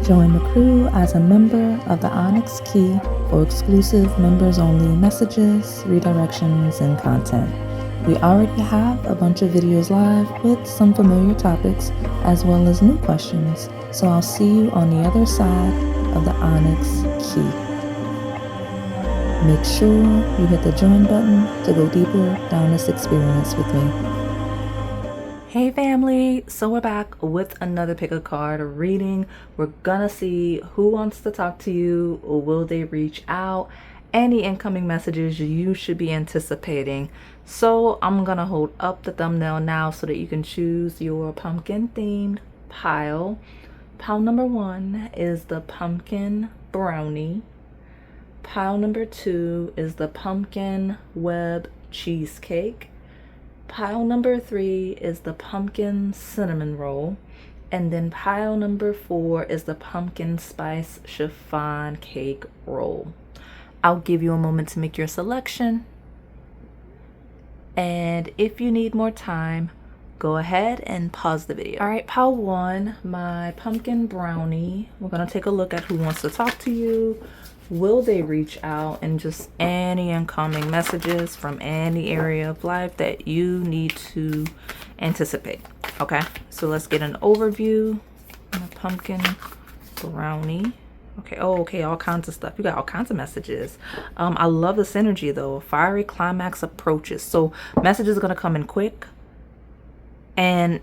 Join the crew as a member of the Onyx Key for exclusive members-only messages, redirections, and content. We already have a bunch of videos live with some familiar topics as well as new questions, so I'll see you on the other side of the Onyx Key. Make sure you hit the join button to go deeper down this experience with me. Hey family, so we're back with another pick a card reading. We're gonna see who wants to talk to you, or will they reach out, any incoming messages you should be anticipating. So I'm gonna hold up the thumbnail now so that you can choose your pumpkin themed pile. Pile number 1 is the pumpkin brownie. Pile number 2 is the pumpkin web cheesecake. Pile number 3 is the pumpkin cinnamon roll. And then pile number 4 is the pumpkin spice chiffon cake roll. I'll give you a moment to make your selection. And if you need more time, go ahead and pause the video. All right, pile 1, my pumpkin brownie. We're gonna take a look at who wants to talk to you. Will they reach out, and just any incoming messages from any area of life that you need to anticipate. Okay, so let's get an overview. The pumpkin brownie. Okay, oh, okay, all kinds of stuff. You got all kinds of messages. I love this energy though. Fiery climax approaches. So messages are gonna come in quick. And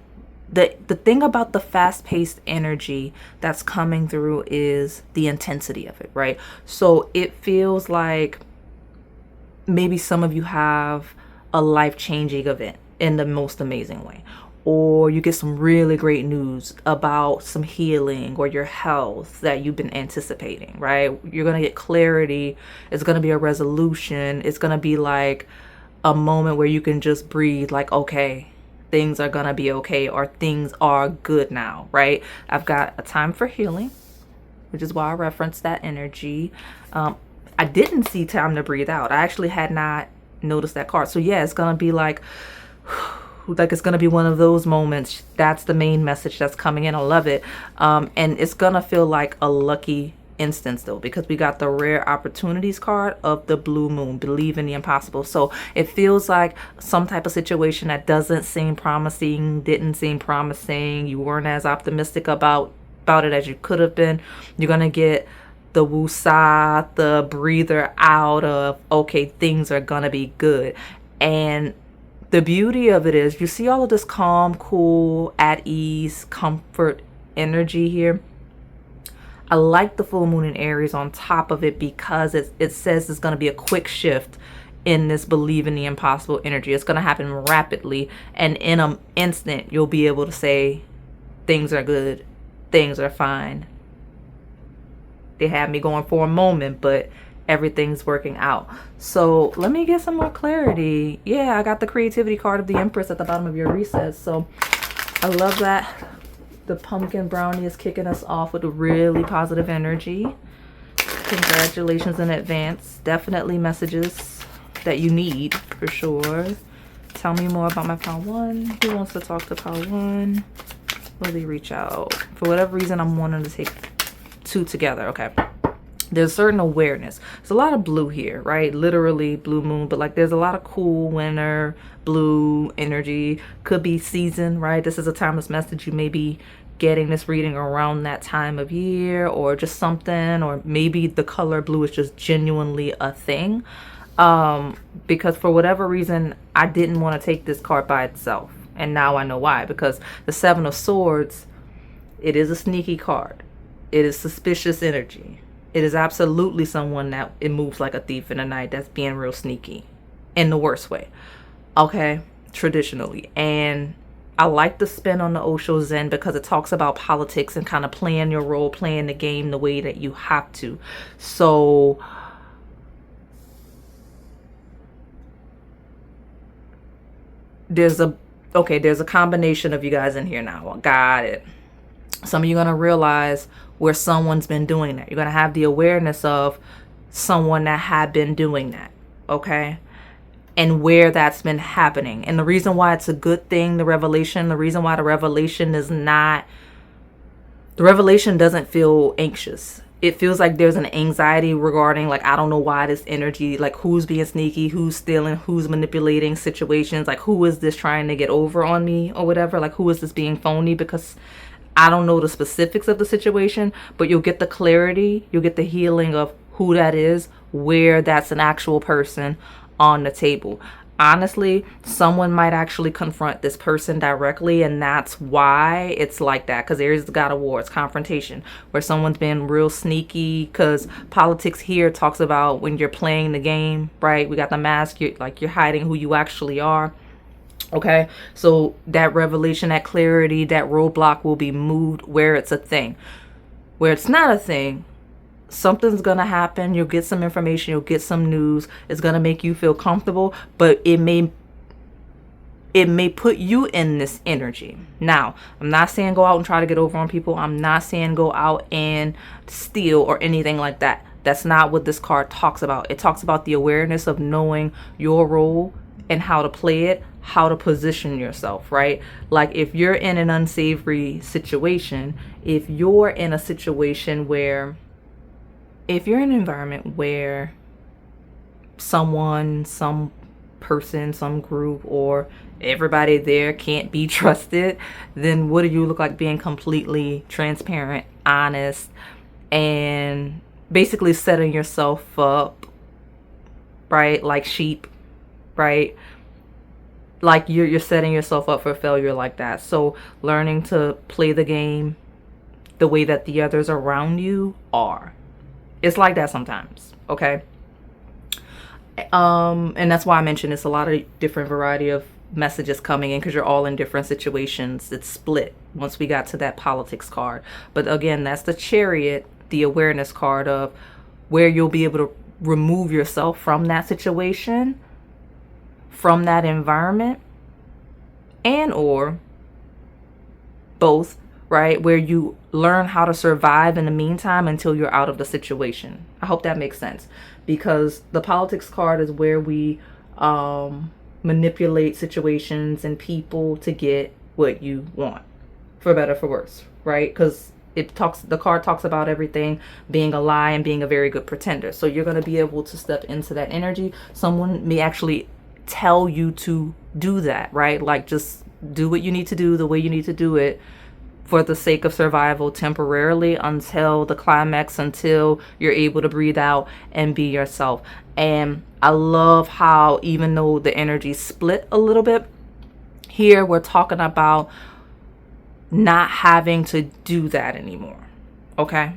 the thing about the fast-paced energy that's coming through is the intensity of it, right? So it feels like maybe some of you have a life-changing event in the most amazing way, or you get some really great news about some healing or your health that you've been anticipating, right? You're gonna get clarity. It's gonna be a resolution. It's gonna be like a moment where you can just breathe, like, okay, things are gonna be okay, or things are good now, right? I've got a time for healing, which is why I referenced that energy. I didn't see time to breathe out. I actually had not noticed that card. So yeah, it's gonna be like it's gonna be one of those moments. That's the main message that's coming in. I love it. And it's gonna feel like a lucky instance though, because we got the rare opportunities card of the blue moon, believe in the impossible. So it feels like some type of situation that doesn't seem promising, didn't seem promising, you weren't as optimistic about it as you could have been. You're gonna get the woosah, the breather out of, okay, things are gonna be good. And the beauty of it is you see all of this calm, cool, at ease, comfort energy here. I like the full moon in Aries on top of it because it says it's going to be a quick shift in this believe in the impossible energy. It's going to happen rapidly, and in an instant you'll be able to say things are good, things are fine. They had me going for a moment, but everything's working out. So let me get some more clarity. Yeah, I got the creativity card of the Empress at the bottom of your reset. So I love that. The pumpkin brownie is kicking us off with a really positive energy. Congratulations in advance. Definitely messages that you need for sure. Tell me more about my pile 1. Who wants to talk to pile 1? Will they reach out? For whatever reason, I'm wanting to take 2 together. Okay. There's certain awareness. There's a lot of blue here, right? Literally blue moon, but like there's a lot of cool winter blue energy. Could be season, right? This is a timeless message. You may be getting this reading around that time of year, or just something, or maybe the color blue is just genuinely a thing. Because for whatever reason, I didn't want to take this card by itself. And now I know why, because the 7 of Swords, it is a sneaky card. It is suspicious energy. It is absolutely someone that it moves like a thief in the night, that's being real sneaky in the worst way. Okay, traditionally. And I like the spin on the Osho Zen because it talks about politics and kind of playing your role, playing the game the way that you have to. So there's a combination of you guys in here now. Got it. Some of you are going to realize where someone's been doing that. You're going to have the awareness of someone that had been doing that. Okay. And where that's been happening. And the reason why it's a good thing, the revelation is not The revelation doesn't feel anxious. It feels like there's an anxiety regarding, like, I don't know why this energy, like, who's being sneaky, who's stealing, who's manipulating situations, like, who is this trying to get over on me or whatever, like, who is this being phony, because I don't know the specifics of the situation, but you'll get the clarity, you'll get the healing of who that is, where that's an actual person on the table. Honestly, someone might actually confront this person directly, and that's why it's like that, because Aries is the god of war. It's confrontation, where someone's been real sneaky, because politics here talks about when you're playing the game, right? We got the mask, you're hiding who you actually are. Okay, so that revelation, that clarity, that roadblock will be moved where it's a thing. Where it's not a thing, something's gonna happen. You'll get some information, you'll get some news. It's gonna make you feel comfortable, but it may put you in this energy. Now, I'm not saying go out and try to get over on people. I'm not saying go out and steal or anything like that. That's not what this card talks about. It talks about the awareness of knowing your role and how to play it, how to position yourself, right? Like, if you're in an unsavory situation, if you're in a situation where, if you're in an environment where someone, some person, some group, or everybody there can't be trusted, then what do you look like? Being completely transparent, honest, and basically setting yourself up, right? Like sheep, right? Like you're setting yourself up for failure like that. So learning to play the game the way that the others around you are. It's like that sometimes, okay? And that's why I mentioned it's a lot of different variety of messages coming in, because you're all in different situations. It's split once we got to that politics card. But again, that's the Chariot, the awareness card of where you'll be able to remove yourself from that situation, from that environment, and or both, right? Where you learn how to survive in the meantime until you're out of the situation. I hope that makes sense, because the politics card is where we manipulate situations and people to get what you want, for better, for worse, right? Because the card talks about everything being a lie and being a very good pretender. So you're going to be able to step into that energy. Someone may actually tell you to do that, right? Like, just do what you need to do the way you need to do it for the sake of survival temporarily until the climax, until you're able to breathe out and be yourself. And I love how, even though the energy split a little bit, here we're talking about not having to do that anymore, okay?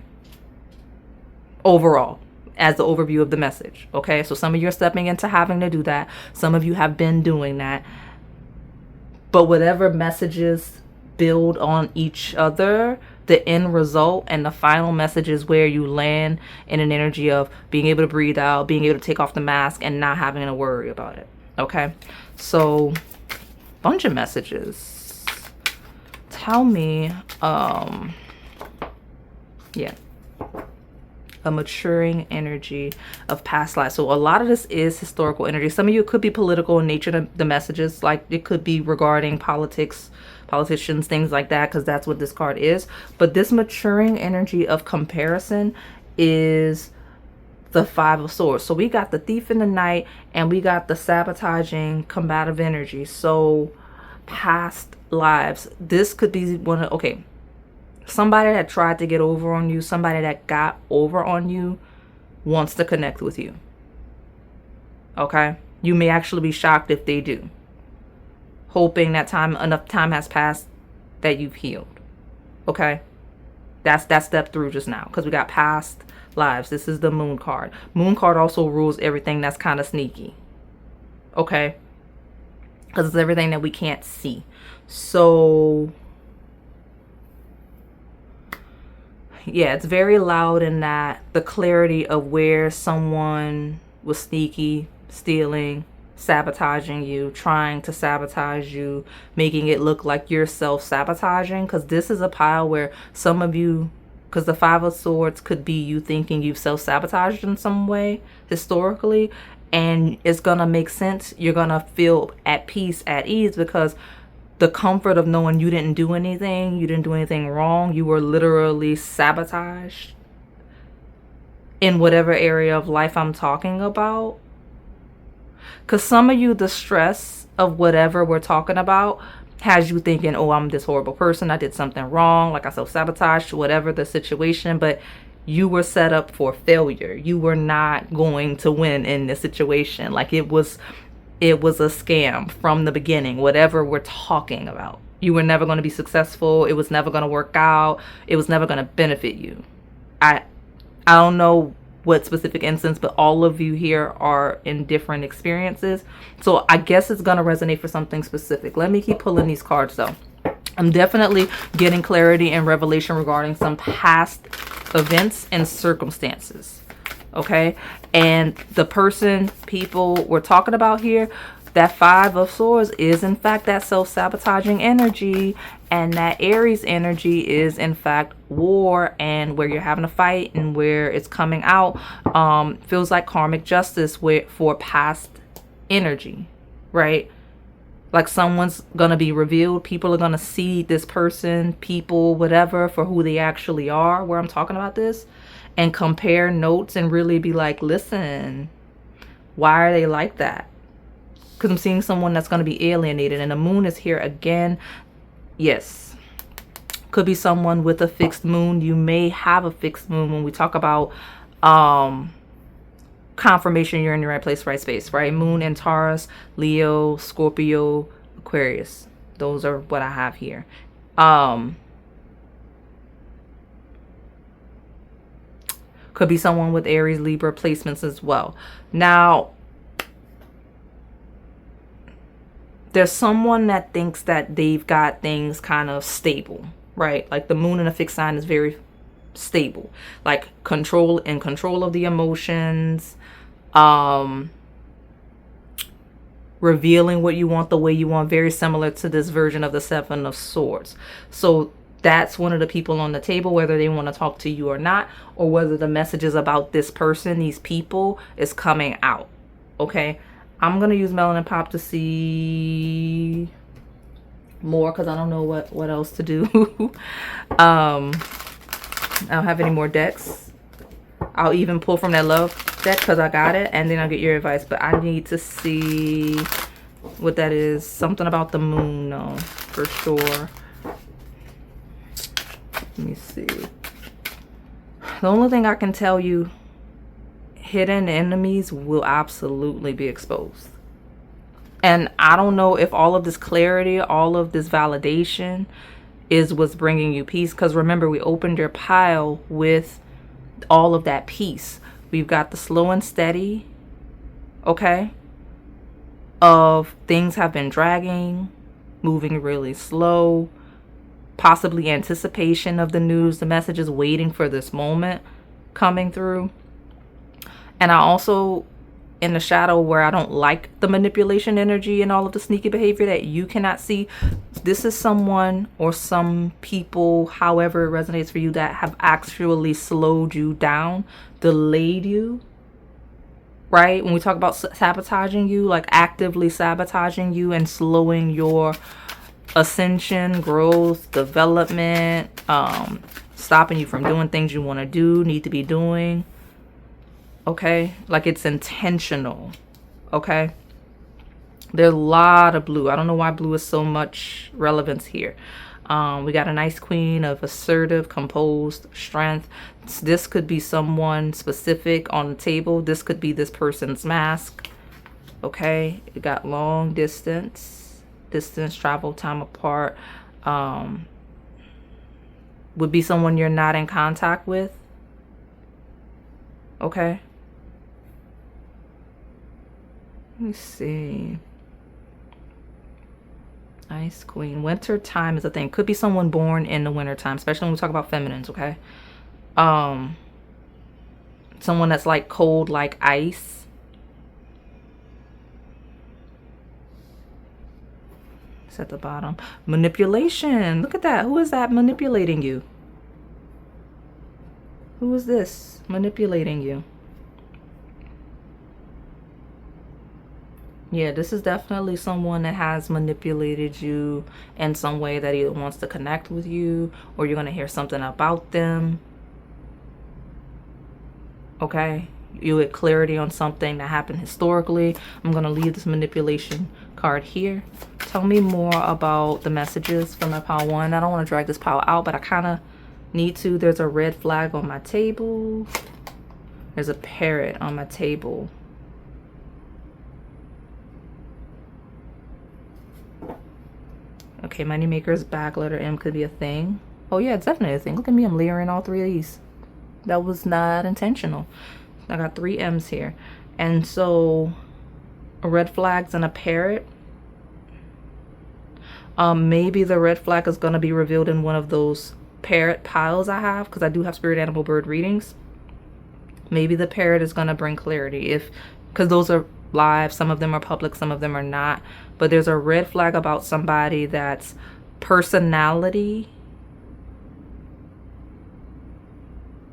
Overall, as the overview of the message, okay? So some of you are stepping into having to do that. Some of you have been doing that. But whatever messages build on each other, the end result and the final message is where you land in an energy of being able to breathe out, being able to take off the mask, and not having to worry about it, okay? So, bunch of messages. Tell me, yeah. A maturing energy of past lives. So a lot of this is historical energy. Some of you could be political in nature, the messages, like it could be regarding politics, politicians, things like that, because that's what this card is. But this maturing energy of comparison is the Five of Swords. So we got the Thief in the Night, and we got the sabotaging, combative energy. So past lives. This could be one of, okay, somebody that tried to get over on you, somebody that got over on you wants to connect with you. Okay? You may actually be shocked if they do. Hoping that enough time has passed that you've healed. Okay? That's step through just now, because we got past lives. This is the Moon card. Moon card also rules everything that's kind of sneaky. Okay? Because it's everything that we can't see. So yeah, it's very loud in that the clarity of where someone was sneaky, stealing, sabotaging you, trying to sabotage you, making it look like you're self-sabotaging. Because this is a pile where some of you, because the Five of Swords could be you thinking you've self-sabotaged in some way historically, and it's gonna make sense. You're gonna feel at peace, at ease, because the comfort of knowing you didn't do anything, you didn't do anything wrong, you were literally sabotaged in whatever area of life I'm talking about. Because some of you, the stress of whatever we're talking about has you thinking, oh, I'm this horrible person, I did something wrong, like I self-sabotaged, whatever the situation, but you were set up for failure. You were not going to win in this situation. Like it was a scam from the beginning, whatever we're talking about. You were never going to be successful. It was never going to work out. It was never going to benefit you. I don't know what specific instance, but all of you here are in different experiences. So I guess it's going to resonate for something specific. Let me keep pulling these cards though. I'm definitely getting clarity and revelation regarding some past events and circumstances. Okay. And the person, people we're talking about here, that Five of Swords is in fact that self-sabotaging energy, and that Aries energy is in fact war, and where you're having a fight and where it's coming out feels like karmic justice for past energy, right? Like someone's gonna be revealed. People are gonna see this person, people, whatever, for who they actually are, where I'm talking about this, and compare notes and really be like, listen, why are they like that? Because I'm seeing someone that's going to be alienated, and the moon is here again. Yes. Could be someone with a fixed moon. You may have a fixed moon when we talk about confirmation you're in the right place, right space, right? Moon in Taurus, Leo, Scorpio, Aquarius. Those are what I have here. Could be someone with Aries, Libra placements as well. Now, there's someone that thinks that they've got things kind of stable, right? Like the moon in a fixed sign is very stable, like control of the emotions, revealing what you want the way you want, very similar to this version of the Seven of Swords. So that's one of the people on the table, whether they want to talk to you or not, or whether the messages about this person, these people, is coming out. Okay. I'm going to use Melanin Pop to see more because I don't know what else to do. I don't have any more decks. I'll even pull from that love deck because I got it, and then I'll get your advice. But I need to see what that is. Something about the moon, though, for sure. Let me see. The only thing I can tell you, hidden enemies will absolutely be exposed. And I don't know if all of this clarity, all of this validation is what's bringing you peace. Because remember, we opened your pile with all of that peace. We've got the slow and steady, okay, of things have been dragging, moving really slow, possibly anticipation of the news, the messages, waiting for this moment coming through. And I also, in the shadow where I don't like the manipulation energy and all of the sneaky behavior that you cannot see, this is someone or some people, however it resonates for you, that have actually slowed you down, delayed you, right? When we talk about sabotaging you, like actively sabotaging you and slowing your ascension, growth, development, stopping you from doing things you want to do, need to be doing. Okay, like it's intentional. Okay, there's a lot of blue. I don't know why blue is so much relevance here. We got a nice queen of assertive, composed strength. This could be someone specific on the table. This could be this person's mask. Okay, you got long distance, travel, time apart. Would be someone you're not in contact with. Okay. Let me see. Ice Queen. Winter time is a thing. Could be someone born in the winter time, especially when we talk about feminines, okay? Someone that's like cold like ice. It's at the bottom. Manipulation. Look at that. Who is that manipulating you? Who is this manipulating you? Yeah, this is definitely someone that has manipulated you in some way, that either wants to connect with you or you're going to hear something about them. Okay? You get clarity on something that happened historically. I'm going to leave this manipulation card here. Tell me more about the messages from my pile 1. I don't want to drag this pile out, but I kind of need to. There's a red flag on my table. There's a parrot on my table. Okay, moneymaker's back, letter M could be a thing. Oh yeah, it's definitely a thing. Look at me, I'm layering all 3 of these. That was not intentional. I got 3 M's here. And so, red flags and a parrot. Maybe the red flag is going to be revealed in one of those parrot piles I have, because I do have spirit animal bird readings. Maybe the parrot is going to bring clarity, because those are live. Some of them are public, some of them are not. But there's a red flag about somebody that's personality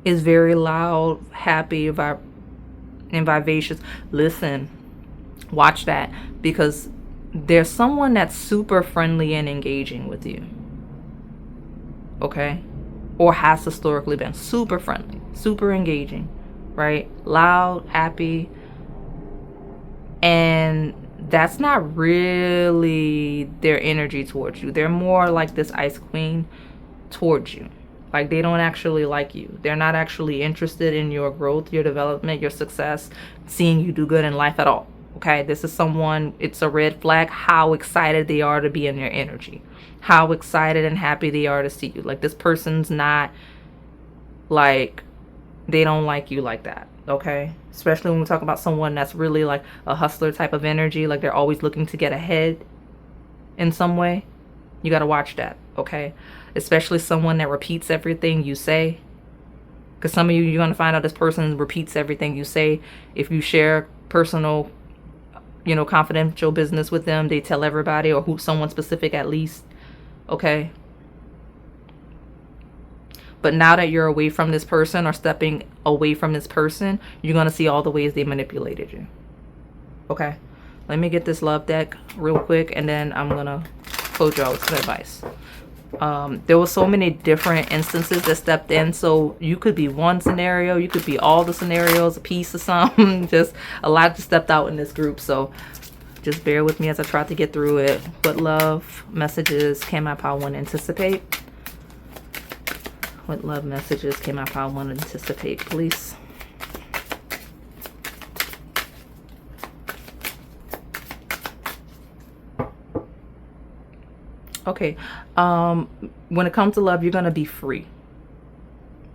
is very loud, happy, and vivacious. Listen, watch that, because there's someone that's super friendly and engaging with you. Okay? Or has historically been super friendly, super engaging, right? Loud, happy. And that's not really their energy towards you. They're more like this ice queen towards you. Like, they don't actually like you. They're not actually interested in your growth, your development, your success, seeing you do good in life at all. Okay, this is someone, it's a red flag how excited they are to be in your energy. How excited and happy they are to see you. Like, this person's not, like, they don't like you like that. Okay, especially when we talk about someone that's really like a hustler type of energy. Like, they're always looking to get ahead in some way. You got to watch that. Okay, especially someone that repeats everything you say, because some of you, you're going to find out this person repeats everything you say. If you share personal, you know, confidential business with them, they tell everybody, or who, someone specific at least. Okay, but now that you're away from this person, or stepping away from this person, you're going to see all the ways they manipulated you. Okay, let me get this love deck real quick, and then I'm going to close you out with some advice. There were so many different instances that stepped in, so you could be one scenario, you could be all the scenarios, a piece of something. Just a lot just stepped out in this group, so just bear with me as I try to get through it. What love messages can my pile 1 anticipate? What love messages can my pile 1 anticipate, please? Okay, when it comes to love, you're going to be free,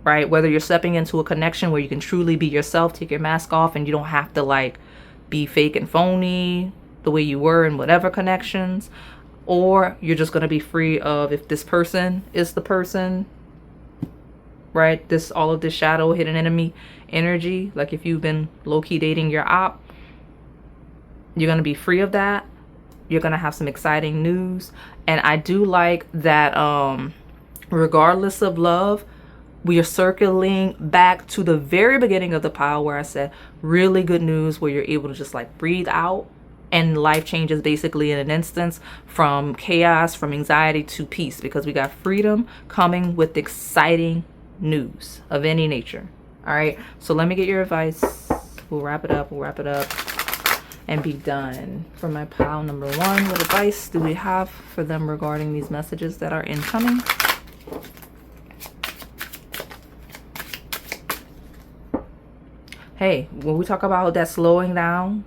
right? Whether you're stepping into a connection where you can truly be yourself, take your mask off, and you don't have to like be fake and phony the way you were in whatever connections, or you're just going to be free of, if this person is the person, right? This, all of this shadow, hidden enemy energy, like if you've been low-key dating your op, you're going to be free of that. You're going to have some exciting news. And I do like that regardless of love, we are circling back to the very beginning of the pile where I said really good news, where you're able to just like breathe out and life changes basically in an instance, from chaos, from anxiety to peace, because we got freedom coming with exciting news of any nature. All right, so let me get your advice. We'll wrap it up. And be done. For my pile number 1, what advice do we have for them regarding these messages that are incoming? Hey, when we talk about that slowing down,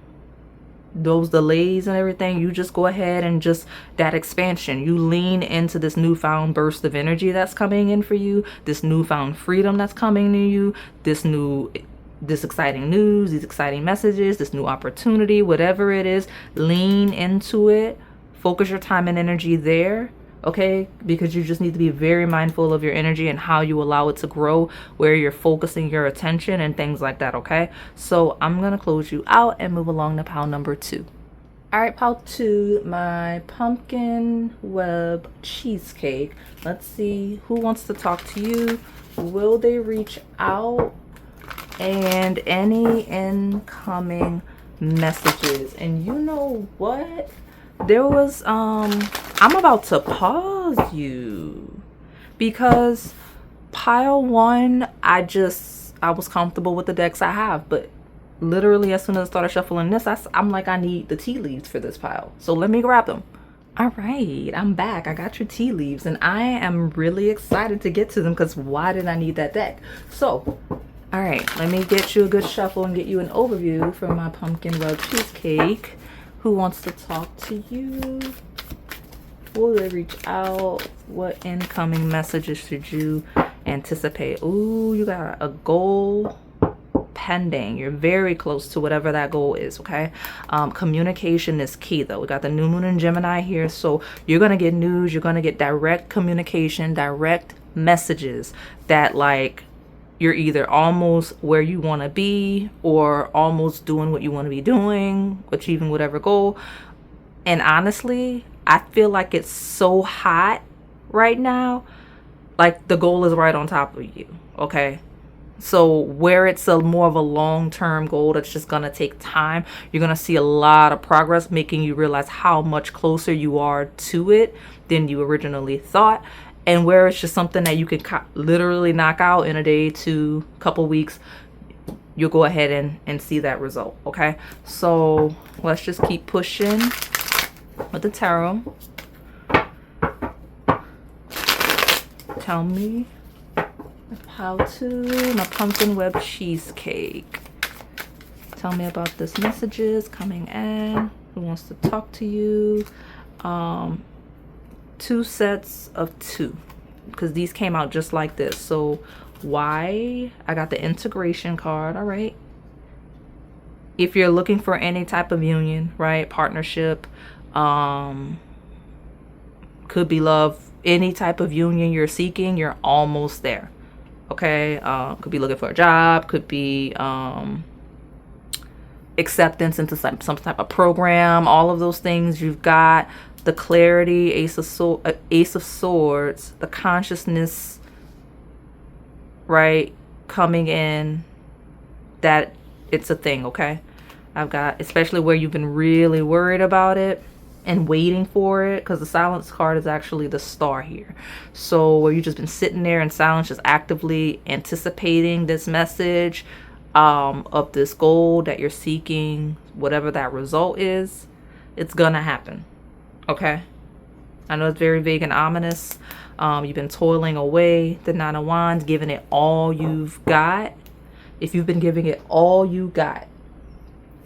those delays and everything, you just go ahead and just that expansion, you lean into this newfound burst of energy that's coming in for you, this newfound freedom that's coming to you, this exciting news, these exciting messages, this new opportunity, whatever it is, lean into it. Focus your time and energy there, okay? Because you just need to be very mindful of your energy and how you allow it to grow, where you're focusing your attention and things like that, okay? So I'm going to close you out and move along to pile number 2. All right, pile 2, my pumpkin web cheesecake. Let's see who wants to talk to you. Will they reach out? And any incoming messages. And you know what? There was I'm about to pause you because pile one, I was comfortable with the decks I have, but literally as soon as I started shuffling this, I'm like, I need the tea leaves for this pile. So let me grab them. All right, I'm back. I got your tea leaves and I am really excited to get to them because why did I need that deck? So, all right, let me get you a good shuffle and get you an overview for my pumpkin rug cheesecake. Who wants to talk to you? Will they reach out? What incoming messages should you anticipate? Ooh, you got a goal pending. You're very close to whatever that goal is, okay? Communication is key though. We got the new moon in Gemini here, so you're gonna get news, you're gonna get direct communication, direct messages that like you're either almost where you want to be or almost doing what you want to be doing, achieving whatever goal. And honestly, I feel like it's so hot right now, like the goal is right on top of you, okay? So where it's a more of a long-term goal that's just gonna take time, you're gonna see a lot of progress, making you realize how much closer you are to it than you originally thought. And where it's just something that you can literally knock out in a day to a couple weeks, you'll go ahead and see that result, okay? So let's just keep pushing with the tarot. Tell me how to my pumpkin web cheesecake. Tell me about this messages coming in. Who wants to talk to you? 2 sets of 2 because these came out just like this. So why? I got the integration card. All right. If you're looking for any type of union, right? Partnership, could be love, any type of union you're seeking, you're almost there. Okay. Could be looking for a job, could be acceptance into some type of program, all of those things. You've got the clarity, Ace of Swords, the consciousness, right, coming in that it's a thing, okay? I've got, especially where you've been really worried about it and waiting for it, because the silence card is actually the star here. So where you've just been sitting there in silence, just actively anticipating this message of this goal that you're seeking, whatever that result is, it's gonna happen. Okay, I know it's very vague and ominous. You've been toiling away, the 9 of Wands, giving it all you've got. If you've been giving it all you got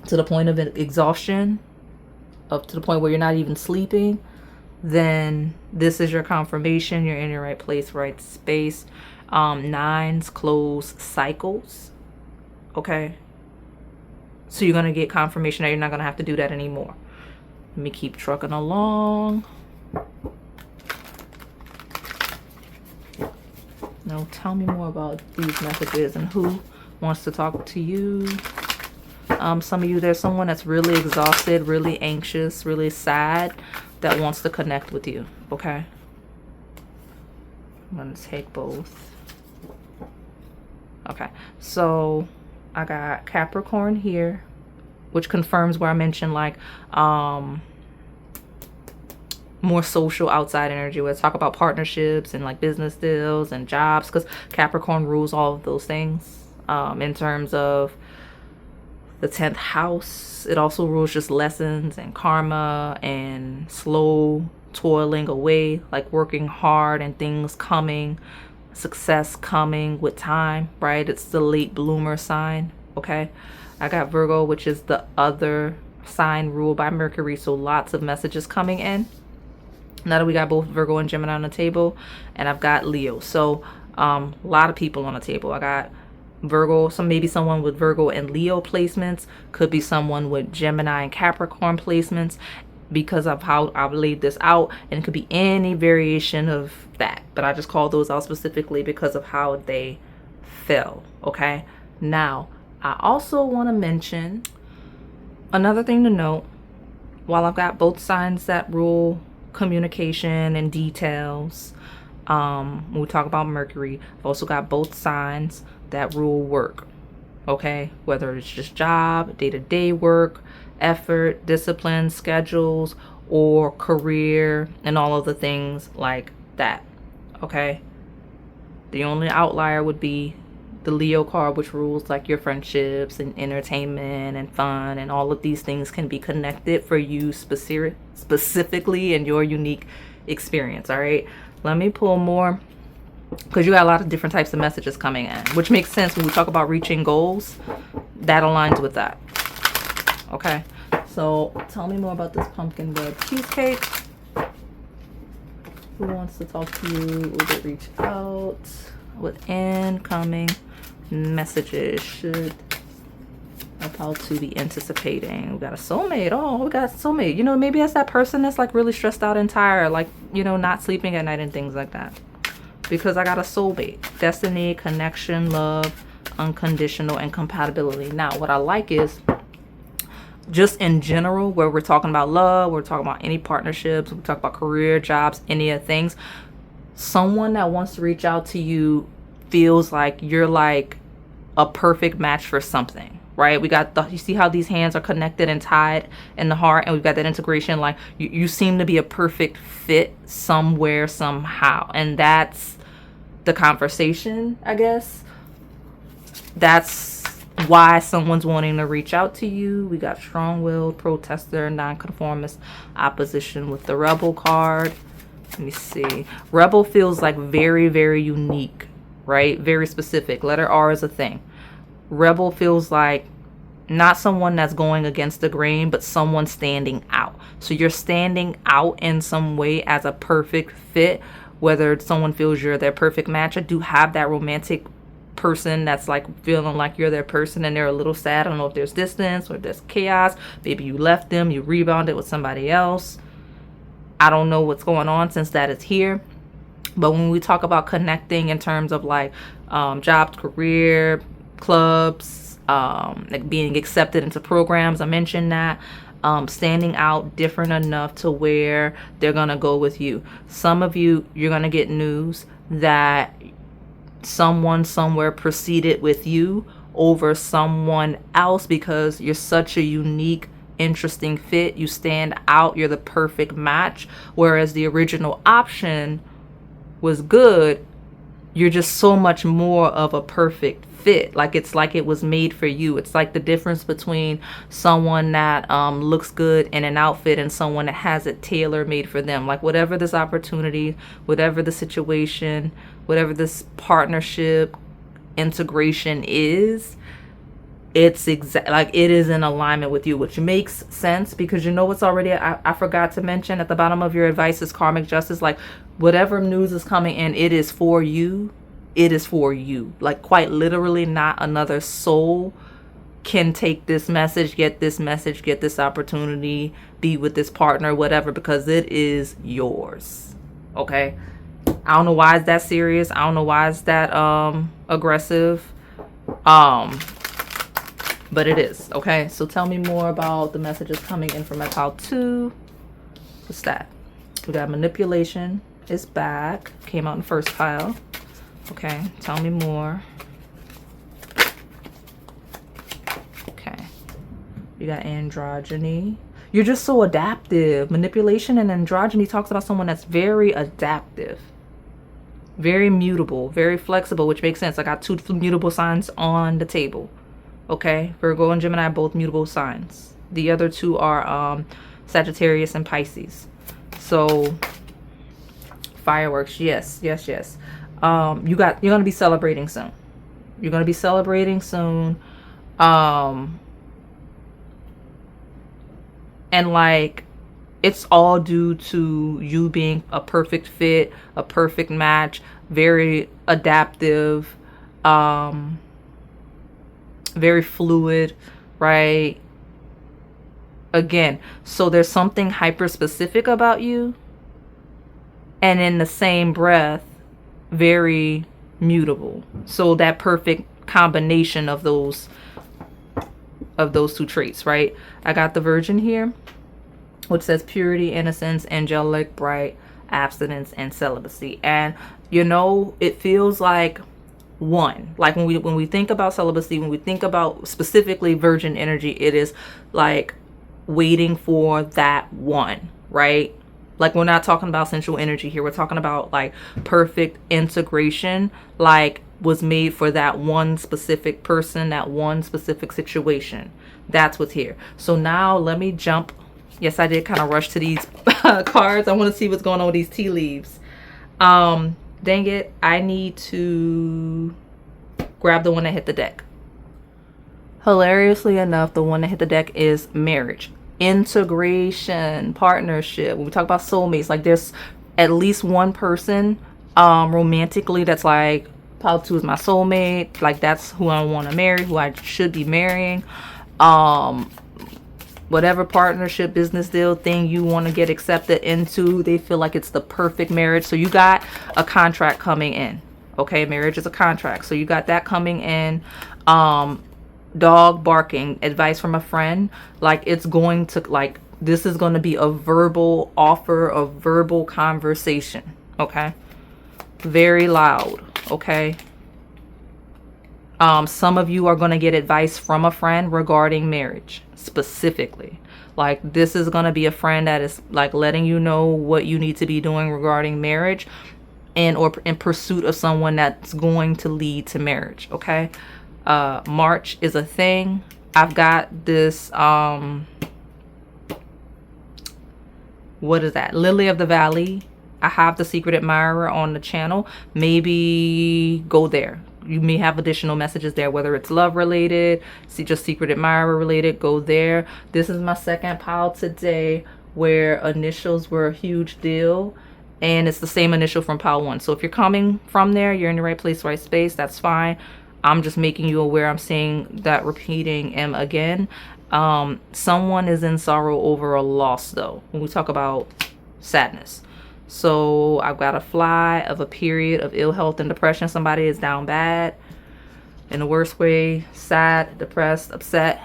to the point of exhaustion, up to the point where you're not even sleeping, then this is your confirmation. You're in your right place, right space. 9s close cycles. Okay, so you're gonna get confirmation that you're not gonna have to do that anymore. Let me keep trucking along. Now tell me more about these messages and who wants to talk to you. Some of you, there's someone that's really exhausted, really anxious, really sad that wants to connect with you, okay? I'm gonna take both. Okay, so I got Capricorn here, which confirms where I mentioned like more social outside energy, where I talk about partnerships and like business deals and jobs, because Capricorn rules all of those things. In terms of the 10th house, it also rules just lessons and karma and slow toiling away, like working hard and things coming, success coming with time, right? It's the late bloomer sign, okay? I got Virgo, which is the other sign ruled by Mercury, so lots of messages coming in. Now that we got both Virgo and Gemini on the table, and I've got Leo, so a lot of people on the table. I got Virgo, maybe someone with Virgo and Leo placements, could be someone with Gemini and Capricorn placements, because of how I've laid this out, and it could be any variation of that, but I just call those out specifically because of how they fell. Okay, now I also want to mention another thing to note. While I've got both signs that rule communication and details, when we talk about Mercury, I've also got both signs that rule work. okay? Whether it's just job, day-to-day work, effort, discipline, schedules, or career, and all of the things like that, okay? The only outlier would be the Leo card, which rules like your friendships and entertainment and fun, and all of these things can be connected for you specifically in your unique experience. All right, let me pull more, because you got a lot of different types of messages coming in, which makes sense when we talk about reaching goals. That aligns with that. Okay, so tell me more about this pumpkin bread cheesecake. Who wants to talk to you? Will they reach out with incoming messages? Should about to be anticipating? We got a soulmate. Oh, we got a soulmate. You know, maybe it's that person that's like really stressed out and tired, like, you know, not sleeping at night and things like that. Because I got a soulmate. Destiny, connection, love, unconditional, and compatibility. Now, what I like is, just in general, where we're talking about love, we're talking about any partnerships, we talk about career, jobs, any of the things, someone that wants to reach out to you feels like you're like a perfect match for something, right? We got you see how these hands are connected and tied in the heart, and we've got that integration. Like you seem to be a perfect fit somewhere, somehow. And that's the conversation, I guess. That's why someone's wanting to reach out to you. We got strong-willed, protester, nonconformist, opposition with the rebel card. Let me see. Rebel feels like very, very unique, right? Very specific. Letter R is a thing. Rebel feels like not someone that's going against the grain, but someone standing out. So you're standing out in some way as a perfect fit, whether someone feels you're their perfect match. I do have that romantic person that's like feeling like you're their person and they're a little sad. I don't know if there's distance or there's chaos. Maybe you left them, you rebounded with somebody else. I don't know what's going on since that is here. But when we talk about connecting in terms of like jobs, career, clubs, like being accepted into programs, I mentioned that. Standing out different enough to where they're gonna go with you. Some of you, you're gonna get news that someone somewhere proceeded with you over someone else because you're such a unique, interesting fit. You stand out. You're the perfect match. Whereas the original option was good, you're just so much more of a perfect fit. Like it's like it was made for you. It's like the difference between someone that looks good in an outfit and someone that has it tailor made for them. Like whatever this opportunity, whatever the situation, whatever this partnership, integration is, it's like it is in alignment with you, which makes sense because you know what's already, I forgot to mention at the bottom of your advice is karmic justice. Like whatever news is coming in, it is for you. It is for you. Like quite literally, not another soul can take this message, get this opportunity, be with this partner, whatever, because it is yours. Okay. I don't know why it's that serious. I don't know why it's that aggressive. But it is. Okay. So tell me more about the messages coming in from my pile 2. What's that? We got manipulation is back. Came out in the first pile. Okay, tell me more. Okay, you got androgyny. You're just so adaptive. Manipulation and androgyny talks about someone that's very adaptive, very mutable, very flexible, which makes sense. I got 2 mutable signs on the table. Okay, Virgo and Gemini, both mutable signs. The other 2 are Sagittarius and Pisces. So fireworks, yes. You're gonna be celebrating soon. You're gonna be celebrating soon. And like it's all due to you being a perfect fit, a perfect match, very adaptive, very fluid, right? Again, so there's something hyper specific about you, and in the same breath very mutable. So that perfect combination of those 2 traits, right? I got the Virgin here, which says purity, innocence, angelic, bright, abstinence, and celibacy. And you know, it feels like one. Like when we think about celibacy, when we think about specifically virgin energy, it is like waiting for that one, right? Like we're not talking about sensual energy here. We're talking about like perfect integration, like was made for that one specific person, that one specific situation. That's what's here. So now let me jump. Yes, I did kind of rush to these cards. I want to see what's going on with these tea leaves. Dang it. I need to grab the one that hit the deck. Hilariously enough, the one that hit the deck is marriage, integration, partnership. When we talk about soulmates, like there's at least one person romantically that's like, pile 2 is my soulmate. Like that's who I want to marry, who I should be marrying. Whatever partnership, business deal thing you want to get accepted into, they feel like it's the perfect marriage. So you got a contract coming in. Okay, marriage is a contract. So you got that coming in. Dog barking, advice from a friend. Like it's going to, like, this is going to be a verbal offer, a verbal conversation. Okay, very loud. Okay. Some of you are going to get advice from a friend regarding marriage specifically. Like this is going to be a friend that is like letting you know what you need to be doing regarding marriage and or in pursuit of someone that's going to lead to marriage. Okay. March is a thing. I've got this, what is that? Lily of the Valley. I have the Secret Admirer on the channel. Maybe go there. You may have additional messages there, whether it's love related, just Secret Admirer related, go there. This is my second pile today where initials were a huge deal. And it's the same initial from pile 1. So if you're coming from there, you're in the right place, right space, that's fine. I'm just making you aware. I'm saying that repeating M again. Someone is in sorrow over a loss though, when we talk about sadness. So I've got a fly of a period of ill health and depression. Somebody is down bad in the worst way, sad, depressed, upset.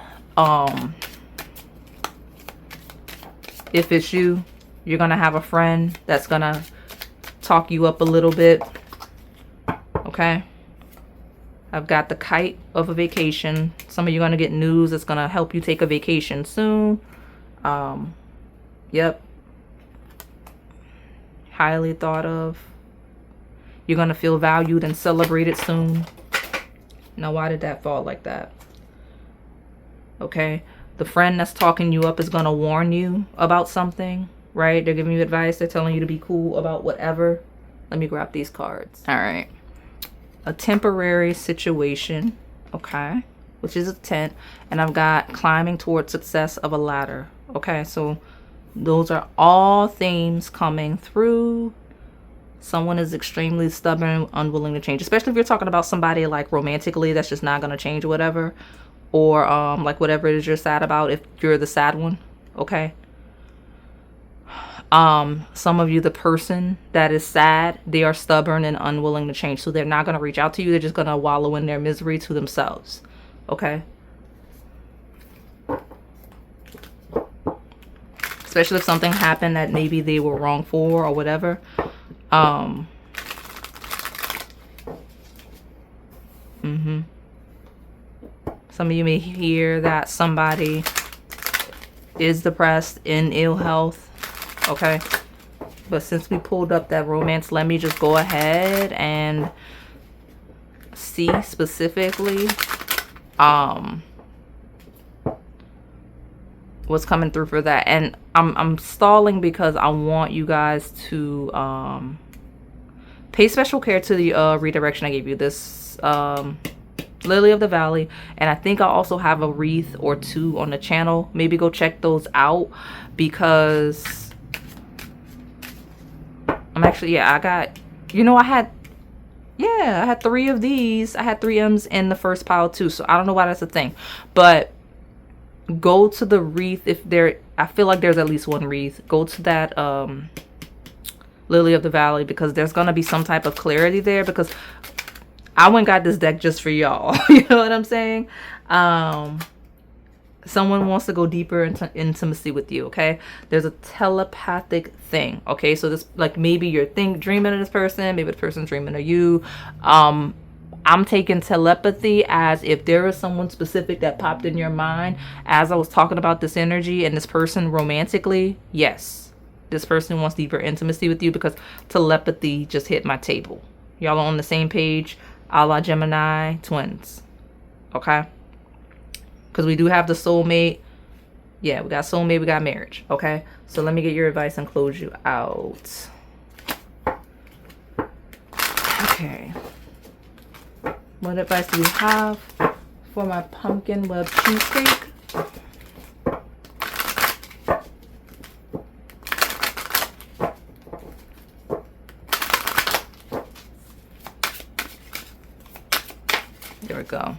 If it's you, you're going to have a friend that's going to talk you up a little bit. Okay. I've got the kite of a vacation. Some of you are going to get news that's going to help you take a vacation soon. Yep. Highly thought of. You're going to feel valued and celebrated soon. Now, why did that fall like that? Okay. The friend that's talking you up is going to warn you about something, right? They're giving you advice. They're telling you to be cool about whatever. Let me grab these cards. All right. A temporary situation. Okay. Which is a tent. And I've got climbing towards success of a ladder. Okay. So those are all themes coming through. Someone is extremely stubborn, unwilling to change, especially if you're talking about somebody like romantically that's just not going to change or whatever, or like whatever it is you're sad about, if you're the sad one. Okay. Some of you, the person that is sad, they are stubborn and unwilling to change, so they're not going to reach out to you. They're just going to wallow in their misery to themselves. Okay. Especially if something happened that maybe they were wrong for or whatever. Some of you may hear that somebody is depressed, in ill health. Okay. But since we pulled up that romance, let me just go ahead and see specifically what's coming through for that. And I'm stalling because I want you guys to pay special care to the redirection I gave you. This Lily of the Valley, and I think I also have a wreath or two on the channel. Maybe go check those out, because I'm actually, I got, I had 3 of these. I had 3 M's in the first pile too, so I don't know why that's a thing. But go to the wreath if there, I feel like there's at least one wreath. Go to that Lily of the Valley, because there's gonna be some type of clarity there, because I went and got this deck just for y'all. You know what I'm saying? Someone wants to go deeper into intimacy with you. Okay, there's a telepathic thing. Okay, so this, like, maybe you're dreaming of this person, maybe the person's dreaming of you. I'm taking telepathy as if there is someone specific that popped in your mind as I was talking about this energy and this person romantically. Yes, this person wants deeper intimacy with you because telepathy just hit my table. Y'all are on the same page, a la Gemini twins. Okay? Because we do have the soulmate. Yeah, we got soulmate, we got marriage. Okay? So let me get your advice and close you out. Okay. What advice do you have for my pumpkin web cheesecake? There we go.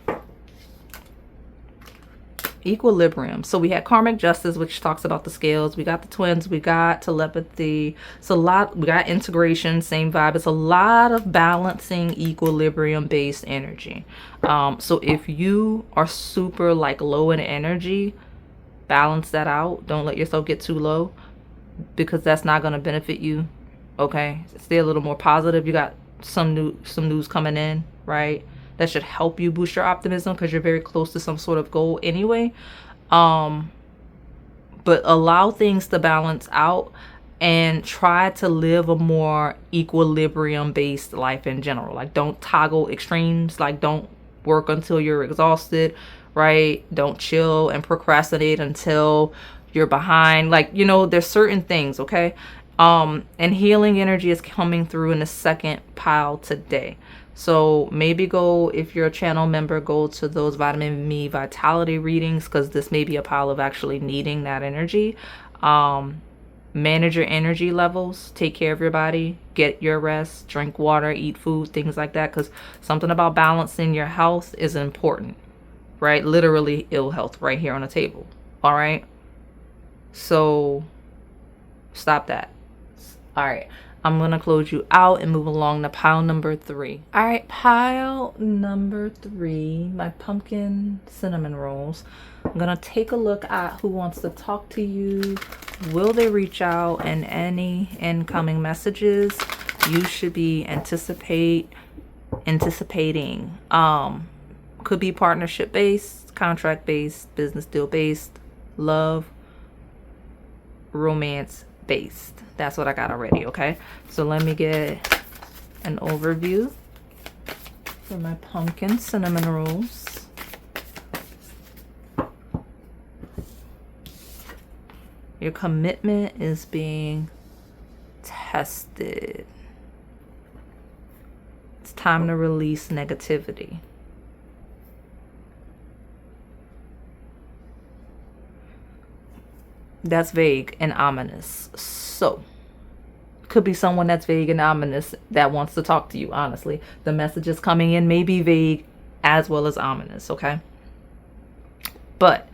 Equilibrium. So we had karmic justice, which talks about the scales. We got the twins. We got telepathy. It's a lot. We got integration, same vibe. It's a lot of balancing, equilibrium based energy. So if you are super like low in energy, balance that out. Don't let yourself get too low because that's not going to benefit you. Okay, stay a little more positive. You got some news coming in, right? That should help you boost your optimism because you're very close to some sort of goal anyway. But allow things to balance out and try to live a more equilibrium based life in general. Like, don't toggle extremes. Like, don't work until you're exhausted, right? Don't chill and procrastinate until you're behind. Like, you know, there's certain things, okay? And healing energy is coming through in the second pile today. So maybe go, if you're a channel member, go to those vitamin me vitality readings because this may be a pile of actually needing that energy. Manage your energy levels, take care of your body, get your rest, drink water, eat food, things like that, because something about balancing your health is important, right? Literally ill health right here on the table. All right. So stop that. All right. I'm going to close you out and move along to pile number 3. All right, pile number 3, my pumpkin cinnamon rolls. I'm going to take a look at who wants to talk to you. Will they reach out? And any incoming messages you should be anticipating. Could be partnership based, contract based, business deal based, love, romance based. That's what I got already. Okay, so let me get an overview for my pumpkin cinnamon rolls. Your commitment is being tested. It's time to release negativity. That's vague and ominous. So, could be someone that's vague and ominous that wants to talk to you, honestly. The messages coming in may be vague as well as ominous, okay? But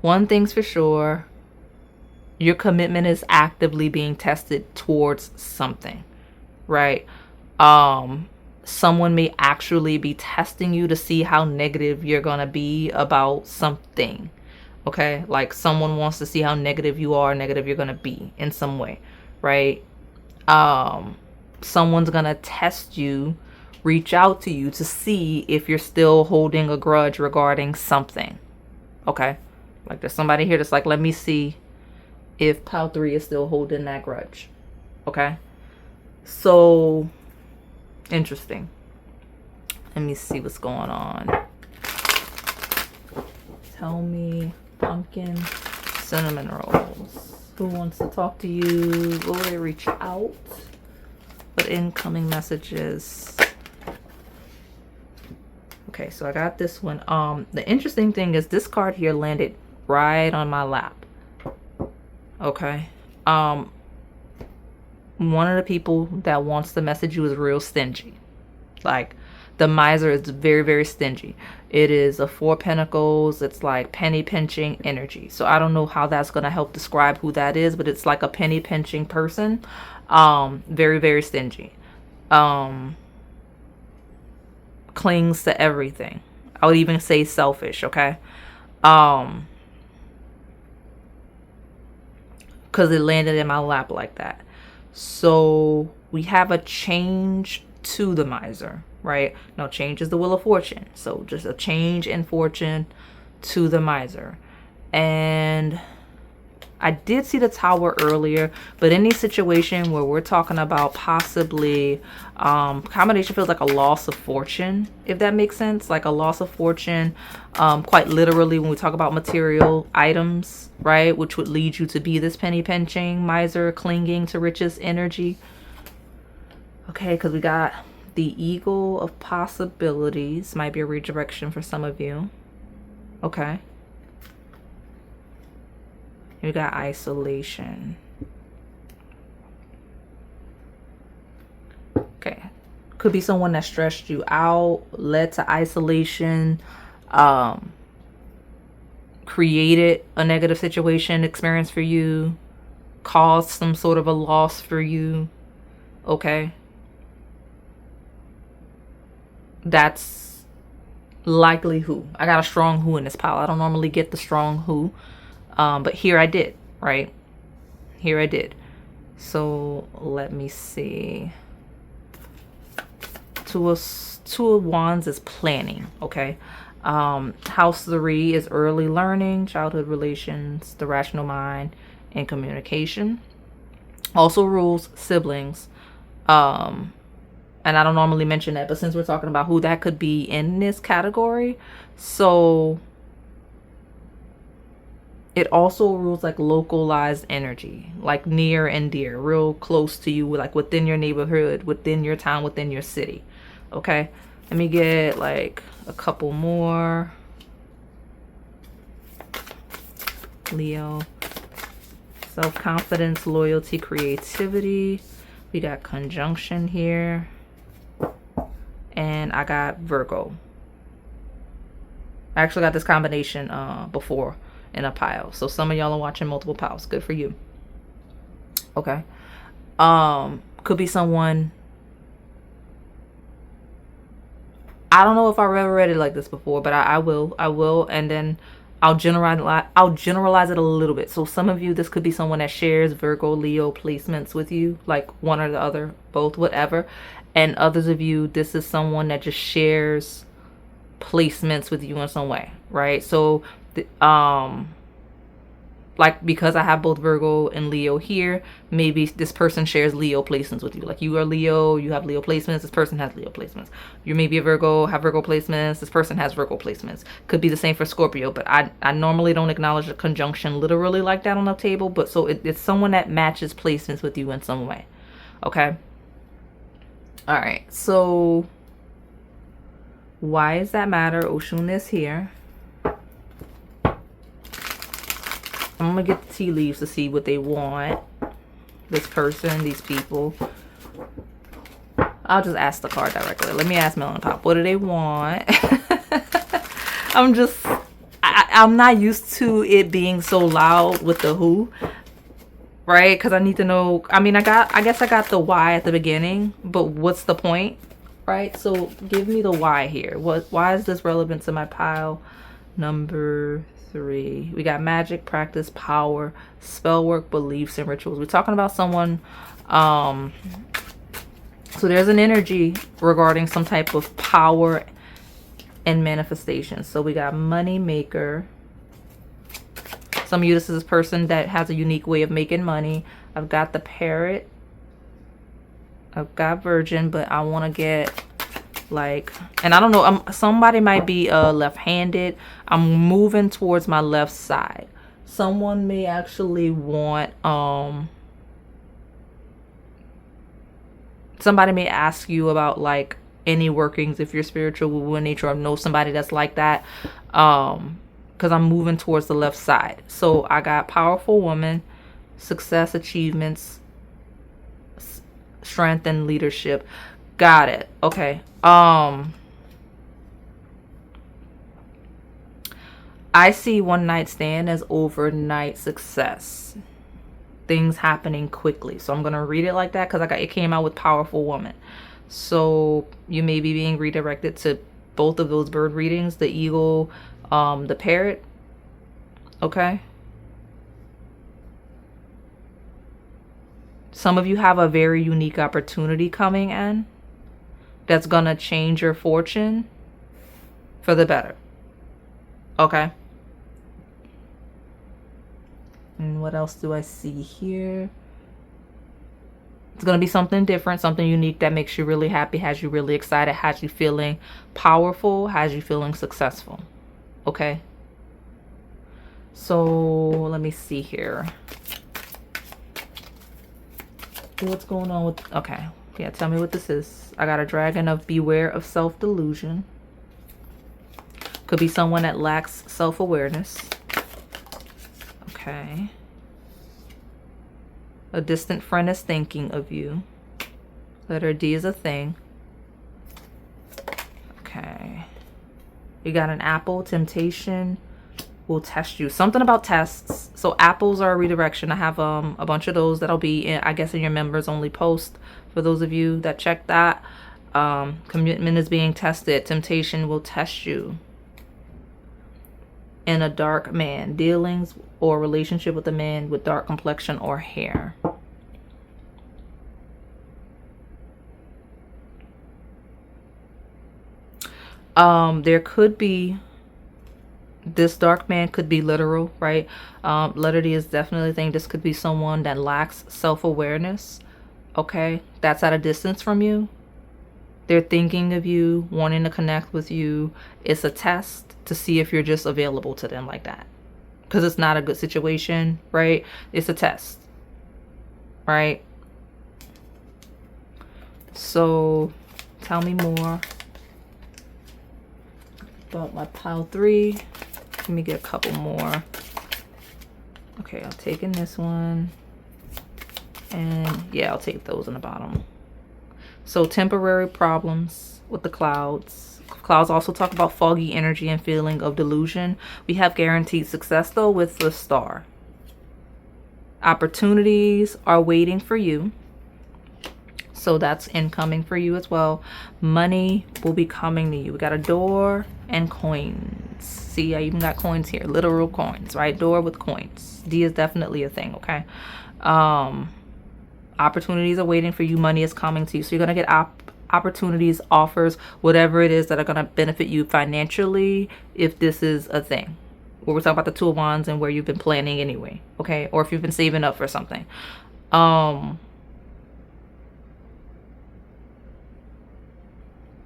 one thing's for sure, your commitment is actively being tested towards something, right? Someone may actually be testing you to see how negative you're going to be about something. Okay, like someone wants to see how negative you are, negative you're going to be in some way, right? Someone's going to test you, reach out to you to see if you're still holding a grudge regarding something. Okay, like there's somebody here that's like, let me see if pile 3 is still holding that grudge. Okay, so interesting. Let me see what's going on. Tell me, pumpkin cinnamon rolls. Who wants to talk to you? Will they reach out? What incoming messages? Okay, so I got this one. The interesting thing is this card here landed right on my lap. Okay. One of the people that wants to message you is real stingy. Like, the miser is very, very stingy. It is a 4 pentacles. It's like penny pinching energy. So I don't know how that's going to help describe who that is, but it's like a penny pinching person. Very, very stingy. Clings to everything. I would even say selfish, okay? Because it landed in my lap like that. So we have a change to the miser, right? Now, change is the wheel of fortune. So just a change in fortune to the miser. And I did see the Tower earlier, but any situation where we're talking about possibly combination feels like a loss of fortune, if that makes sense. Like a loss of fortune, quite literally when we talk about material items, right? Which would lead you to be this penny pinching, miser, clinging to riches energy. Okay, because we got the Eagle of Possibilities. Might be a redirection for some of you. Okay. You got isolation. Okay. Could be someone that stressed you out, led to isolation, created a negative situation experience for you, caused some sort of a loss for you. Okay. That's likely who. I got a strong who in this pile. I don't normally get the strong who. But here I did, right? Here I did. So let me see. Two of Wands is planning, okay? House 3 is early learning, childhood relations, the rational mind, and communication. Also rules siblings. And I don't normally mention that, but since we're talking about who that could be in this category, so it also rules like localized energy, like near and dear, real close to you, like within your neighborhood, within your town, within your city. Okay, let me get like a couple more. Leo, self-confidence, loyalty, creativity. We got conjunction here. And I got Virgo. I actually got this combination before in a pile. So some of y'all are watching multiple piles. Good for you. Okay. Could be someone. I don't know if I've ever read it like this before, but I will. And then I'll generalize it a little bit. So some of you, this could be someone that shares Virgo, Leo placements with you, like one or the other, both, whatever. And others of you, this is someone that just shares placements with you in some way, right? So like because I have both Virgo and Leo here, maybe this person shares Leo placements with you. Like you are Leo, you have Leo placements, this person has Leo placements. You may be a Virgo, have Virgo placements, this person has Virgo placements. Could be the same for Scorpio, but I normally don't acknowledge a conjunction literally like that on the table, but so it's someone that matches placements with you in some way. Okay. All right, so why does that matter? Oshun is here. I'm gonna get the tea leaves to see what they want. This person, these people. I'll just ask the card directly. Let me ask Melon Pop. What do they want? I'm not used to it being so loud with the who, right? Because I need to know. I mean, I guess I got the why at the beginning, but what's the point, right? So give me the why here. Why is this relevant to my pile number 3? We got magic, practice, power, spell work, beliefs, and rituals. We're talking about someone. So there's an energy regarding some type of power and manifestation. So we got money maker. Some of you, this is a person that has a unique way of making money. I've got the parrot. I've got virgin, but I want to get like, and I don't know, somebody might be left-handed. I'm moving towards my left side. Someone may actually want somebody may ask you about like any workings if you're spiritual in nature, or know somebody that's like that, because I'm moving towards the left side. So I got powerful woman, success, achievements, strength, and leadership. Got it. Okay. I see one night stand as overnight success. Things happening quickly. So I'm going to read it like that because it came out with powerful woman. So you may be being redirected to both of those bird readings, the eagle, the parrot. Okay. Some of you have a very unique opportunity coming in. that's gonna change your fortune for the better. Okay. And what else do I see here? It's going to be something different, something unique that makes you really happy, has you really excited, has you feeling powerful, has you feeling successful. Okay. So let me see here. What's going on with, okay. Yeah, tell me what this is. I got a dragon of beware of self-delusion. Could be someone that lacks self-awareness. Okay. A distant friend is thinking of you. Letter D is a thing. Okay. You got an apple. Temptation will test you. Something about tests. So apples are a redirection. I have a bunch of those that'll be in, I guess, in your members only post. For those of you that check that. Commitment is being tested. Temptation will test you. And a dark man. Dealings or relationship with a man with dark complexion or hair. There could be, this dark man could be literal, right? Letter D is definitely a thing. This could be someone that lacks self-awareness. Okay, that's at a distance from you. They're thinking of you, wanting to connect with you. It's a test to see if you're just available to them like that. Because it's not a good situation, right? It's a test, right? So tell me more about my pile 3. Let me get a couple more. Okay, I'm taking this one. And yeah, I'll take those in the bottom. So temporary problems with the clouds. Clouds also talk about foggy energy and feeling of delusion. We have guaranteed success though with the star. Opportunities are waiting for you. So that's incoming for you as well. Money will be coming to you. We got a door and coins. See, I even got coins here. Literal coins, right? Door with coins. D is definitely a thing, okay? Opportunities are waiting for you. Money is coming to you. So you're going to get opportunities, offers, whatever it is that are going to benefit you financially if this is a thing. We're talking about the 2 of Wands and where you've been planning anyway, okay? Or if you've been saving up for something.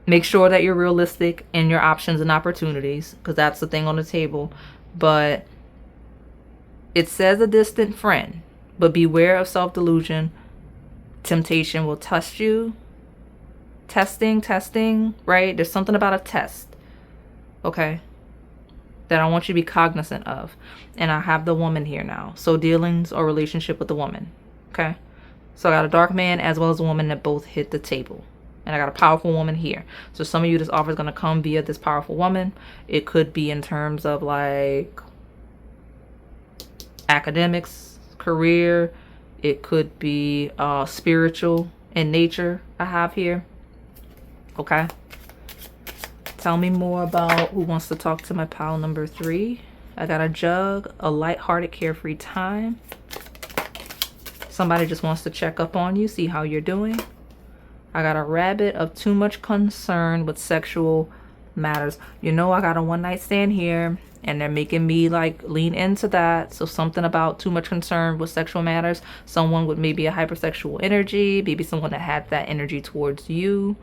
Make sure that you're realistic in your options and opportunities, because that's the thing on the table. But it says a distant friend, but beware of self-delusion. Temptation will test you. Testing, right? There's something about a test, okay, that I want you to be cognizant of. And I have the woman here now. So dealings or relationship with the woman, okay? So I got a dark man as well as a woman that both hit the table. And I got a powerful woman here. So some of you, this offer is going to come via this powerful woman. It could be in terms of like academics, career. It could be spiritual in nature I have here. Okay. Tell me more about who wants to talk to my pile number 3. I got a jug, a lighthearted, carefree time. Somebody just wants to check up on you, see how you're doing. I got a rabbit of too much concern with sexual matters. You know, I got a one-night stand here and they're making me like lean into that. So something about too much concern with sexual matters. Someone with maybe a hypersexual energy, maybe someone that had that energy towards you.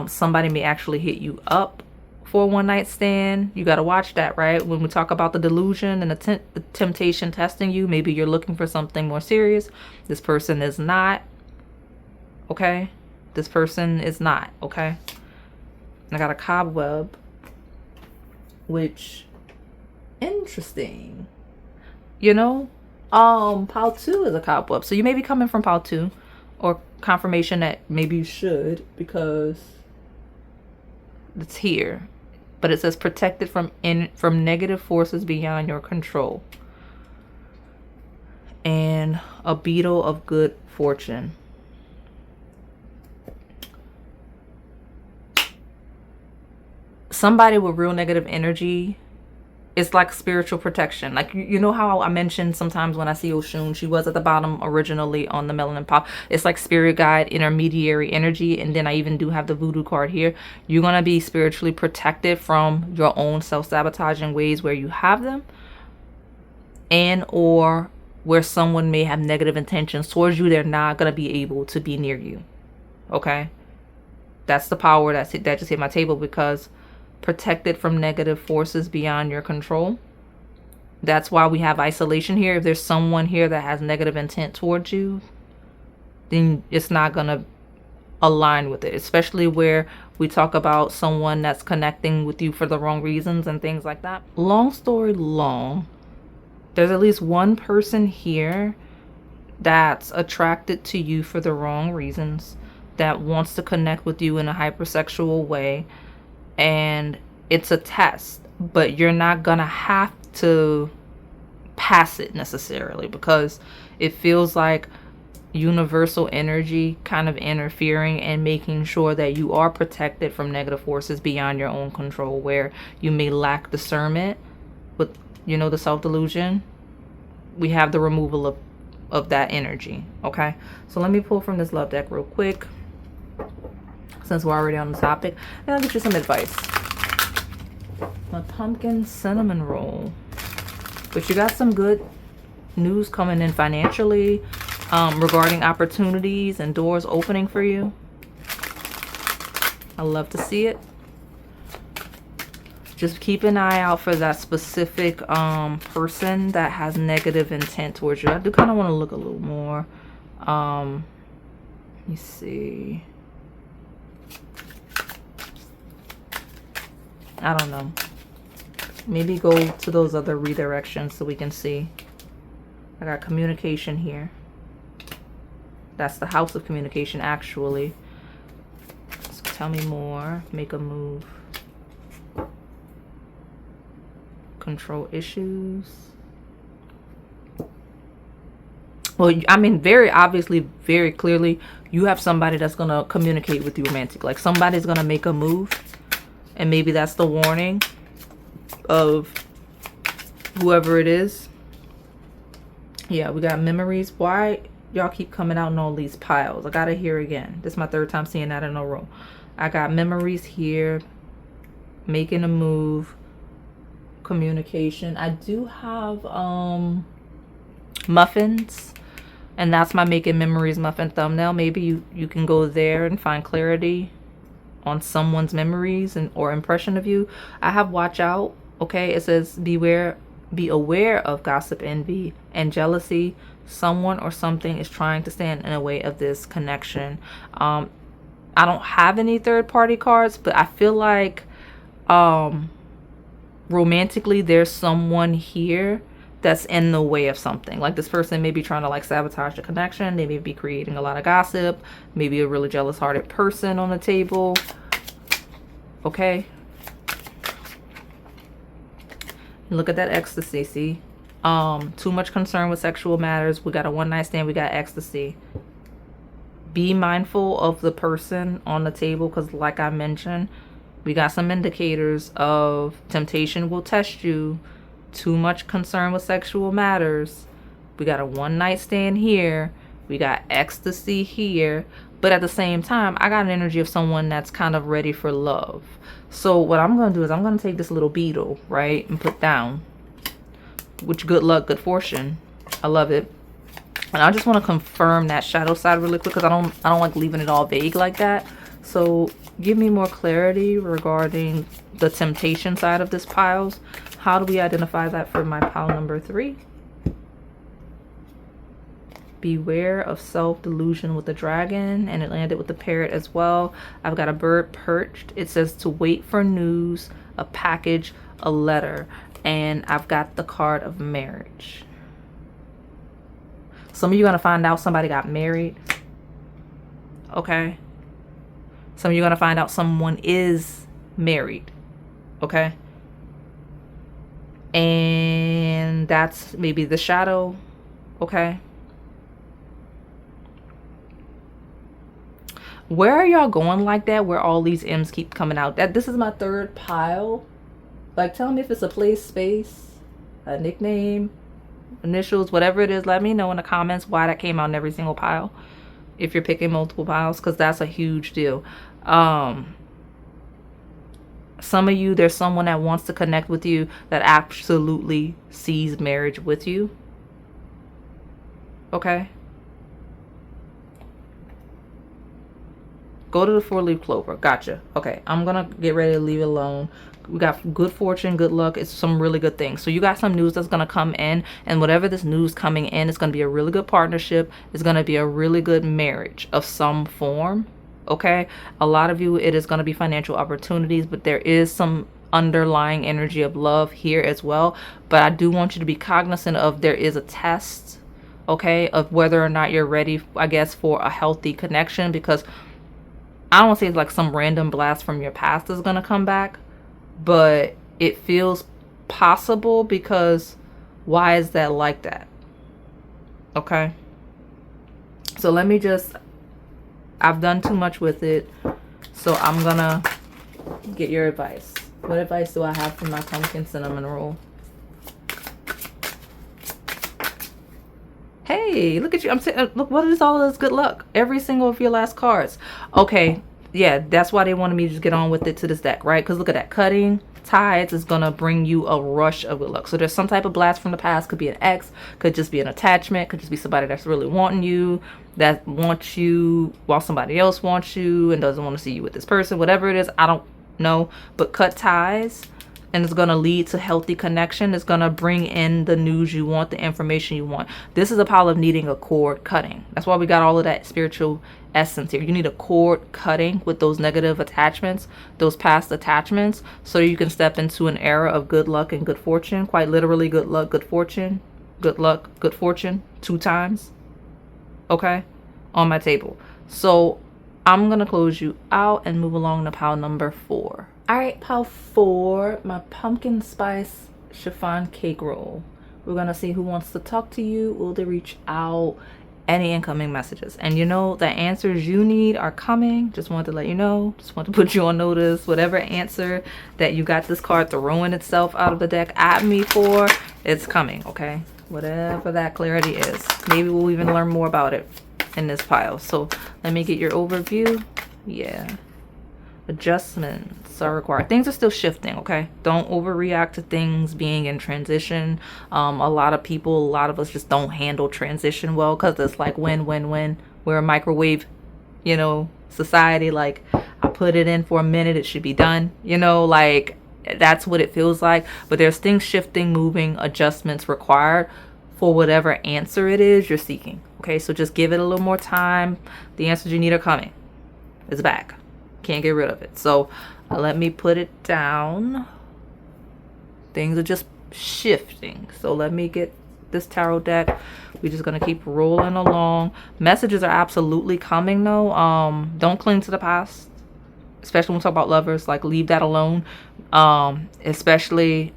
Somebody may actually hit you up for a one-night stand. You got to watch that, right? When we talk about the delusion and the temptation testing you, maybe you're looking for something more serious. This person is not, okay? This person is not, okay? I got a cobweb, which, interesting. You know, pile 2 is a cobweb. So you may be coming from pile 2, or confirmation that maybe you should, because it's here. But it says protected from negative forces beyond your control. And a beetle of good fortune. Somebody with real negative energy It's like spiritual protection. Like, you know how I mentioned sometimes when I see Oshun, she was at the bottom originally on the Melanin Pop. It's like spirit guide, intermediary energy. And then I even do have the voodoo card here. You're going to be spiritually protected from your own self-sabotaging ways where you have them, and or where someone may have negative intentions towards you. They're not going to be able to be near you. Okay? That's the power that just hit my table, because protected from negative forces beyond your control. That's why we have isolation here. If there's someone here that has negative intent towards you, then it's not going to align with it, especially where we talk about someone that's connecting with you for the wrong reasons and things like that. Long story long, there's at least one person here that's attracted to you for the wrong reasons, that wants to connect with you in a hypersexual way. And it's a test, but you're not gonna have to pass it necessarily, because it feels like universal energy kind of interfering and making sure that you are protected from negative forces beyond your own control, where you may lack discernment with, you know, the self-delusion. We have the removal of that energy. Okay, so let me pull from this love deck real quick, since we're already on the topic, and I'll get you some advice. My pumpkin cinnamon roll. But you got some good news coming in financially, regarding opportunities and doors opening for you. I love to see it. Just keep an eye out for that specific person that has negative intent towards you. I do kind of want to look a little more. Let me see. I don't know. Maybe go to those other redirections so we can see. I got communication here. That's the house of communication, actually. So tell me more. Make a move. Control issues. Well, I mean, very obviously, very clearly, you have somebody that's going to communicate with you romantic. Like, somebody's going to make a move. And maybe that's the warning of whoever it is. Yeah, we got memories. Why y'all keep coming out in all these piles? I gotta hear again. This is my third time seeing that in a row. I got memories here. Making a move. Communication. I do have muffins. And that's my making memories muffin thumbnail. Maybe you can go there and find clarity on someone's memories and or impression of you. I have watch out. Okay, it says be aware of gossip, envy, and jealousy. Someone or something is trying to stand in the way of this connection. I don't have any third-party cards, but I feel like romantically there's someone here that's in the way of something. Like, this person may be trying to like sabotage the connection. They may be creating a lot of gossip. Maybe a really jealous-hearted person on the table. Okay. Look at that ecstasy, see? Too much concern with sexual matters. We got a one-night stand. We got ecstasy. Be mindful of the person on the table, because like I mentioned, we got some indicators of temptation will test you. Too much concern with sexual matters. We got a one-night stand here. We got ecstasy here. But at the same time, I got an energy of someone that's kind of ready for love. So what I'm going to do is I'm going to take this little beetle, right, and put down. Which, good luck, good fortune. I love it. And I just want to confirm that shadow side really quick, because I don't like leaving it all vague like that. So give me more clarity regarding the temptation side of this piles. How do we identify that for my pile number 3? Beware of self-delusion with the dragon, and it landed with the parrot as well. I've got a bird perched. It says to wait for news, a package, a letter, and I've got the card of marriage. Some of you are gonna find out somebody got married. Okay. Some of you are gonna find out someone is married. Okay. And that's maybe the shadow. Okay. Where are y'all going like that, where all these M's keep coming out? This is my third pile. Like, tell me if it's a place, space, a nickname, initials, whatever it is. Let me know in the comments why that came out in every single pile, if you're picking multiple piles, because that's a huge deal. Some of you, there's someone that wants to connect with you that absolutely sees marriage with you. Okay. Go to the 4-leaf clover. Gotcha. Okay, I'm gonna get ready to leave it alone. We got good fortune, good luck. It's some really good things. So you got some news that's gonna come in, and whatever this news coming in, it's gonna be a really good partnership. It's gonna be a really good marriage of some form. Okay, a lot of you, it is gonna be financial opportunities, but there is some underlying energy of love here as well. But I do want you to be cognizant of, there is a test, okay, of whether or not you're ready, I guess, for a healthy connection, because I don't want to say it's like some random blast from your past is going to come back, but it feels possible, because why is that like that? Okay. So let me just, I've done too much with it, so I'm going to get your advice. What advice do I have for my pumpkin cinnamon roll? Hey, look at you. I'm saying, look, what is all of this good luck? Every single of your last cards. Okay, yeah, that's why they wanted me to just get on with it to this deck, right? Because look at that. Cutting tides is going to bring you a rush of good luck. So there's some type of blast from the past. Could be an ex, could just be an attachment, could just be somebody that's really wanting you, that wants you while somebody else wants you and doesn't want to see you with this person. Whatever it is, I don't know. But cut ties, and it's going to lead to healthy connection. It's going to bring in the news you want, the information you want. This is a pile of needing a cord cutting. That's why we got all of that spiritual essence here. You need a cord cutting with those negative attachments, those past attachments, so you can step into an era of good luck and good fortune. Quite literally, good luck, good fortune, good luck, good fortune, 2 times. Okay, on my table. So I'm going to close you out and move along to pile number 4. All right, pile 4, my pumpkin spice chiffon cake roll. We're going to see who wants to talk to you. Will they reach out? Any incoming messages? And you know, the answers you need are coming. Just wanted to let you know. Just want to put you on notice. Whatever answer that you got this card throwing itself out of the deck at me for, it's coming, okay? Whatever that clarity is. Maybe we'll even learn more about it in this pile. So let me get your overview. Yeah. Adjustments are required. Things are still shifting, okay? Don't overreact to things being in transition. A lot of people, a lot of us just don't handle transition well, because it's like when we're a microwave, you know, society. Like, I put it in for a minute, it should be done, you know, like that's what it feels like. But there's things shifting, moving, adjustments required for whatever answer it is you're seeking. Okay, so just give it a little more time. The answers you need are coming. It's back. Can't get rid of it. So let me put it down. Things are just shifting. So let me get this tarot deck. We're just gonna keep rolling along. Messages are absolutely coming though. Don't cling to the past, especially when we talk about lovers. Like, leave that alone. Especially,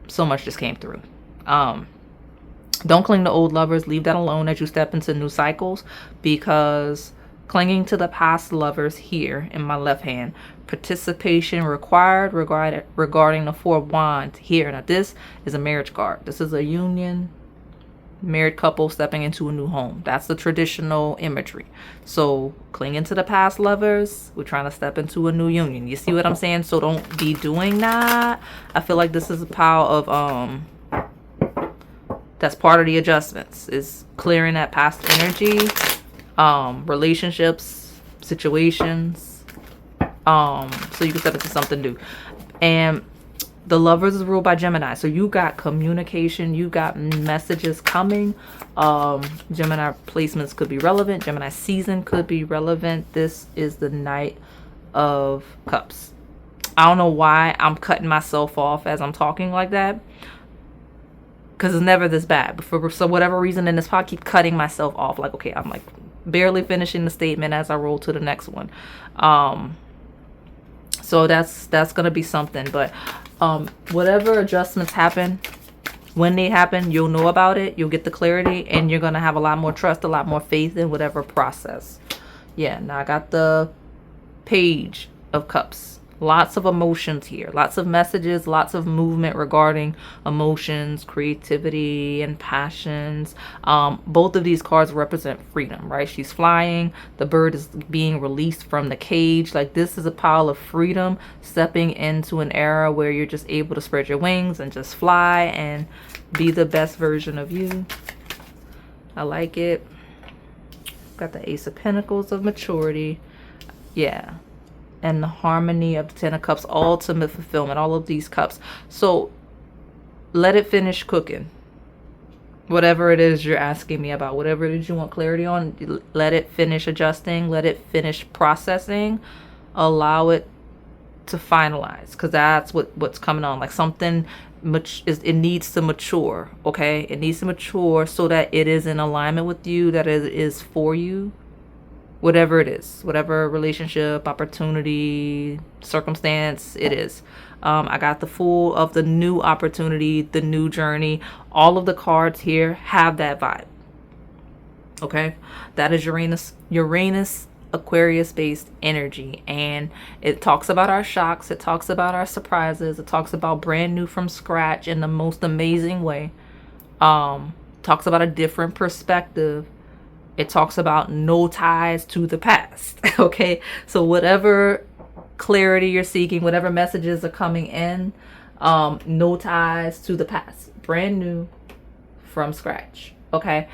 so much just came through. Don't cling to old lovers. Leave that alone as you step into new cycles, because clinging to the past lovers here in my left hand, participation required regarding the 4 of Wands here. Now this is a marriage card. This is a union, married couple stepping into a new home. That's the traditional imagery. So clinging to the past lovers, we're trying to step into a new union. You see what I'm saying? So don't be doing that. I feel like this is a pile of that's part of the adjustments, is clearing that past energy. Relationships, situations, so you can step into something new. And the lovers is ruled by Gemini, so you got communication, you got messages coming. Gemini placements could be relevant, Gemini season could be relevant. This is the Knight of Cups. I don't know why I'm cutting myself off as I'm talking like that, because it's never this bad, but for so whatever reason in this pod, I keep cutting myself off. Like, okay, I'm like barely finishing the statement as I roll to the next one. So that's gonna be something. But whatever adjustments happen, when they happen, you'll know about it, you'll get the clarity, and you're gonna have a lot more trust, a lot more faith in whatever process. Yeah, now I got the Page of Cups. Lots of emotions here, lots of messages, lots of movement regarding emotions, creativity, and passions. Both of these cards represent freedom, right? She's flying. The bird is being released from the cage. Like, this is a pile of freedom, stepping into an era where you're just able to spread your wings and just fly and be the best version of you. I like it. Got the Ace of Pentacles of maturity. Yeah. And the harmony of the Ten of Cups, ultimate fulfillment, all of these cups. So let it finish cooking. Whatever it is you're asking me about, whatever it is you want clarity on, let it finish adjusting, let it finish processing, allow it to finalize, because that's what's coming on. Like, something it needs to mature. Okay, it needs to mature so that it is in alignment with you, that it is for you. Whatever it is, whatever relationship, opportunity, circumstance it is. I got the Fool of the new opportunity, the new journey. All of the cards here have that vibe. Okay, that is Uranus Aquarius based energy, and it talks about our shocks, it talks about our surprises, it talks about brand new from scratch in the most amazing way. Talks about a different perspective. It talks about no ties to the past. Okay, so whatever clarity you're seeking, whatever messages are coming in, no ties to the past, brand new from scratch. Okay,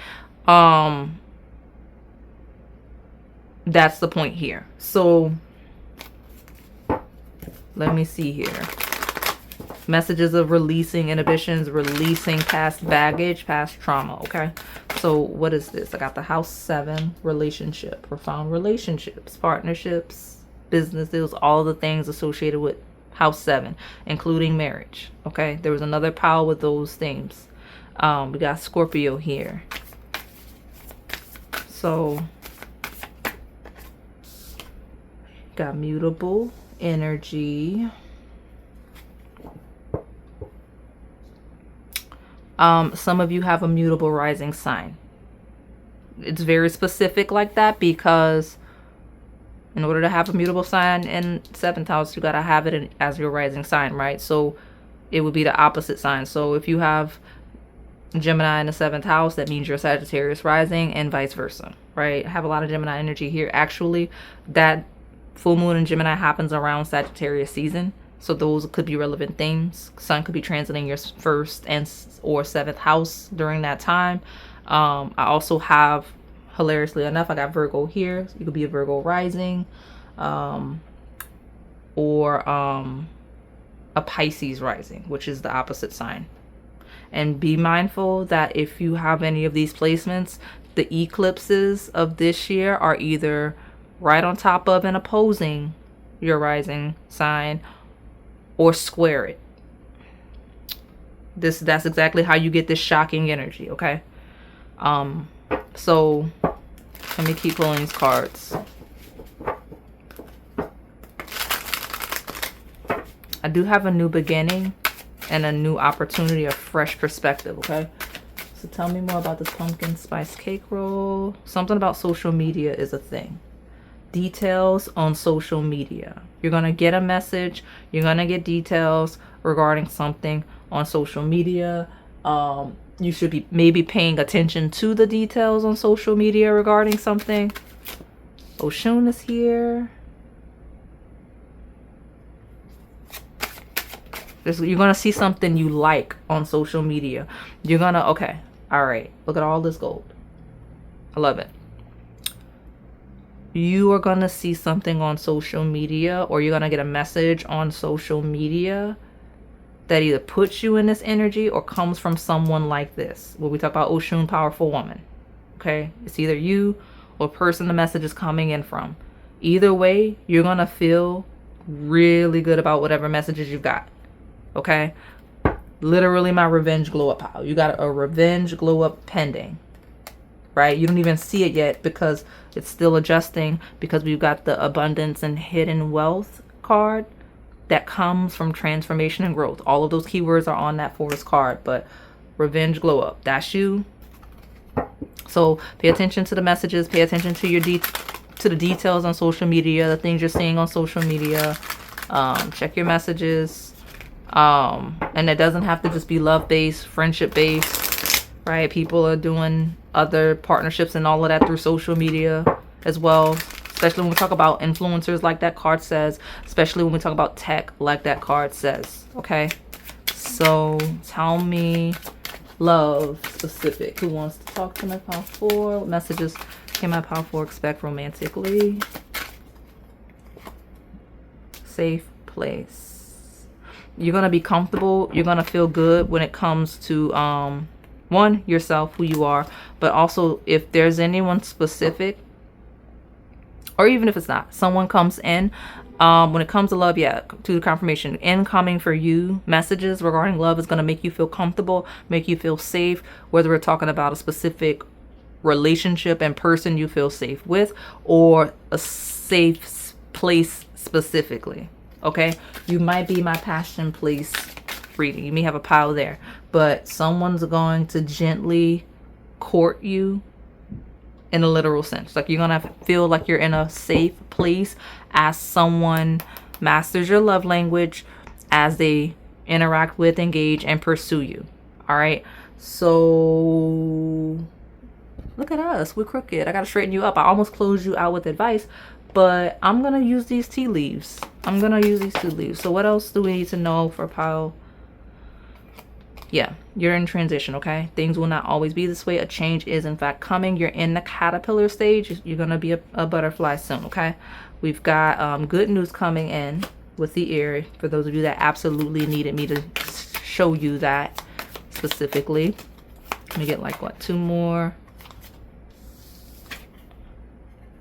that's the point here. So let me see here. Messages of releasing inhibitions, releasing past baggage, past trauma. Okay, so what is this? I got the House 7, relationship, profound relationships, partnerships, business deals, all the things associated with House 7, including marriage. Okay, there was another pile with those themes. We got Scorpio here. So got mutable energy. Some of you have a mutable rising sign. It's very specific like that, because in order to have a mutable sign in 7th house, you got to have it as your rising sign, right? So it would be the opposite sign. So if you have Gemini in the 7th house, that means you're Sagittarius rising, and vice versa, right? I have a lot of Gemini energy here. Actually, that full moon in Gemini happens around Sagittarius season. So those could be relevant themes. Sun could be transiting your 1st and or 7th house during that time. I also have, hilariously enough, I got Virgo here. You could be a Virgo rising, or a Pisces rising, which is the opposite sign. And be mindful that if you have any of these placements, the eclipses of this year are either right on top of and opposing your rising sign, or square it. That's exactly how you get this shocking energy. Okay, so let me keep pulling these cards. I do have a new beginning and a new opportunity, a fresh perspective. Okay, so tell me more about this pumpkin spice cake roll. Something about social media is a thing. Details on social media. You're going to get a message. You're going to get details regarding something on social media. You should be maybe paying attention to the details on social media regarding something. Oshun is here. You're going to see something you like on social media. You're going to, okay, all right. Look at all this gold. I love it. You are going to see something on social media, or you're going to get a message on social media that either puts you in this energy or comes from someone like this. When we talk about Oshun, powerful woman. Okay? It's either you or person the message is coming in from. Either way, you're going to feel really good about whatever messages you've got. Okay? Literally my revenge glow up pile. You got a revenge glow up pending. Right? You don't even see it yet because it's still adjusting, because we've got the abundance and hidden wealth card that comes from transformation and growth. All of those keywords are on that forest card, but revenge glow up, that's you. So pay attention to the messages, pay attention to your to the details on social media, the things you're seeing on social media. Check your messages. And it doesn't have to just be love-based, friendship-based, right? People are doing other partnerships and all of that through social media as well, especially when we talk about influencers like that card says, especially when we talk about tech like that card says. Okay, so tell me love specific. Who wants to talk to my pile 4? What messages can my pile 4 expect romantically? Safe place. You're gonna be comfortable. You're gonna feel good when it comes to one, yourself, who you are, but also if there's anyone specific, or even if it's not, someone comes in, when it comes to love, yeah, to the confirmation, incoming for you, messages regarding love is going to make you feel comfortable, make you feel safe, whether we're talking about a specific relationship and person you feel safe with, or a safe place specifically. Okay, you might be my passion place reading. You may have a pile there, but someone's going to gently court you in a literal sense. Like, you're gonna feel like you're in a safe place as someone masters your love language, as they interact with, engage, and pursue you. All right, so look at us, we're crooked. I gotta straighten you up. I almost closed you out with advice, but I'm gonna use these tea leaves. I'm gonna use these tea leaves. So what else do we need to know for pile? Yeah, you're in transition, okay? Things will not always be this way. A change is in fact coming. You're in the caterpillar stage. You're gonna be a butterfly soon, okay? We've got good news coming in with the ear, for those of you that absolutely needed me to show you that specifically. Let me get like, what, 2 more.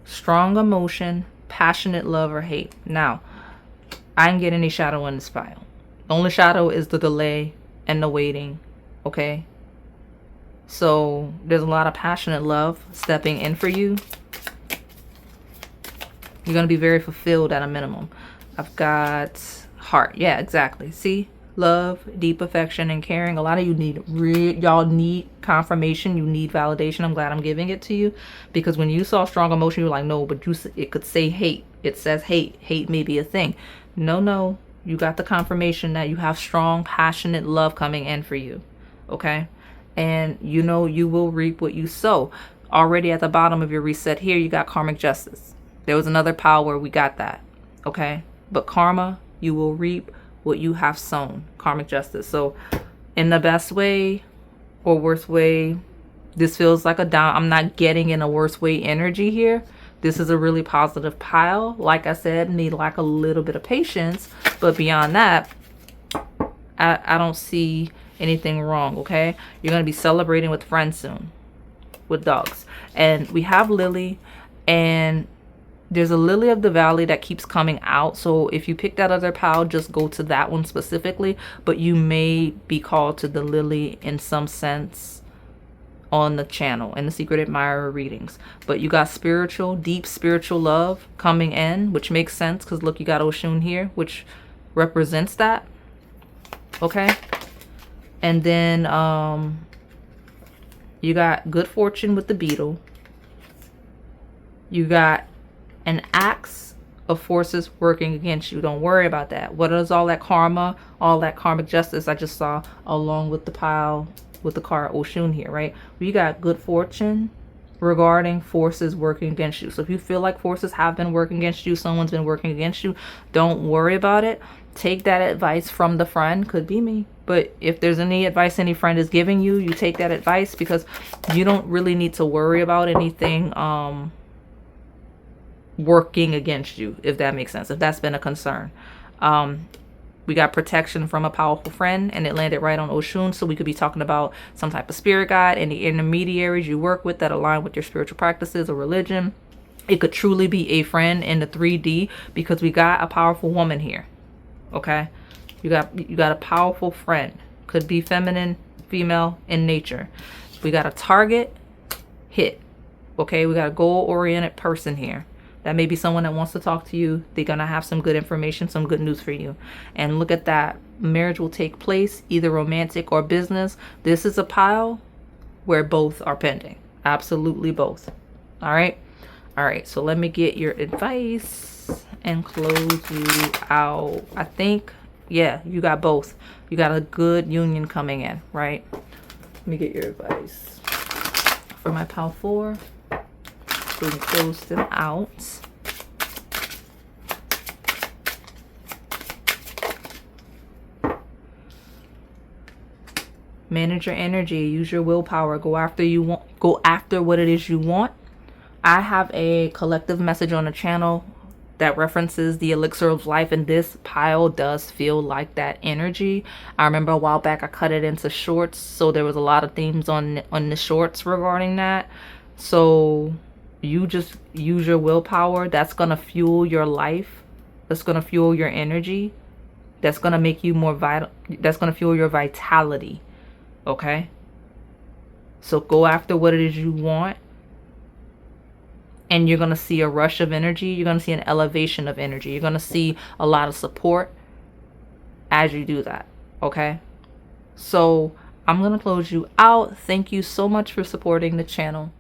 Strong emotion, passionate love or hate. Now, I didn't get any shadow in this pile. The only shadow is the delay and the waiting, okay? So there's a lot of passionate love stepping in for you. You're going to be very fulfilled at a minimum. I've got heart. Yeah, exactly. See? Love, deep affection, and caring. A lot of you need, y'all need confirmation. You need validation. I'm glad I'm giving it to you, because when you saw strong emotion, you're like, no, but it could say hate. It says hate. Hate may be a thing. No. You got the confirmation that you have strong, passionate love coming in for you. Okay? And you know you will reap what you sow. Already at the bottom of your reset here, you got karmic justice. There was another pile where we got that. Okay? But karma, you will reap what you have sown. Karmic justice. So in the best way or worst way, this feels like a down. I'm not getting in a worst way energy here. This is a really positive pile. Like I said, need like a little bit of patience. But beyond that, I don't see anything wrong, okay? You're going to be celebrating with friends soon. With dogs. And we have Lily. And there's a lily of the valley that keeps coming out. So if you pick that other pile, just go to that one specifically. But you may be called to the lily in some sense on the channel in the Secret Admirer readings. But you got spiritual, deep spiritual love coming in, which makes sense because look, you got Oshun here, which represents that. Okay. And then you got good fortune with the beetle. You got an axe of forces working against you. Don't worry about that. What is all that karma, all that karmic justice I just saw along with the pile with the card Oshun here, right? We got good fortune regarding forces working against you. So if you feel like forces have been working against you, someone's been working against you, don't worry about it. Take that advice from the friend. Could be me. But if there's any advice any friend is giving you, you take that advice, because you don't really need to worry about anything working against you, if that makes sense, if that's been a concern. We got protection from a powerful friend, and it landed right on Oshun. So we could be talking about some type of spirit guide, any intermediaries you work with that align with your spiritual practices or religion. It could truly be a friend in the 3D, because we got a powerful woman here. Okay, you got a powerful friend. Could be feminine, female in nature. We got a target hit. Okay, we got a goal-oriented person here. That may be someone that wants to talk to you. They're going to have some good information, some good news for you. And look at that. Marriage will take place, either romantic or business. This is a pile where both are pending. Absolutely both. All right. All right. So let me get your advice. this and close you out. I think, yeah, you got both. You got a good union coming in, right? Let me get your advice for my pile 4. So we can close them out. Manage your energy, use your willpower, go after what it is you want. I have a collective message on the channel that references the elixir of life, and this pile does feel like that energy. I remember a while back I cut it into shorts, so there was a lot of themes on the shorts regarding that. So you just use your willpower. That's gonna fuel your life. That's gonna fuel your energy. That's gonna make you more vital. That's gonna fuel your vitality. Okay, so go after what it is you want, and you're gonna see a rush of energy. You're gonna see an elevation of energy. You're gonna see a lot of support as you do that. Okay, so I'm gonna close you out. Thank you so much for supporting the channel.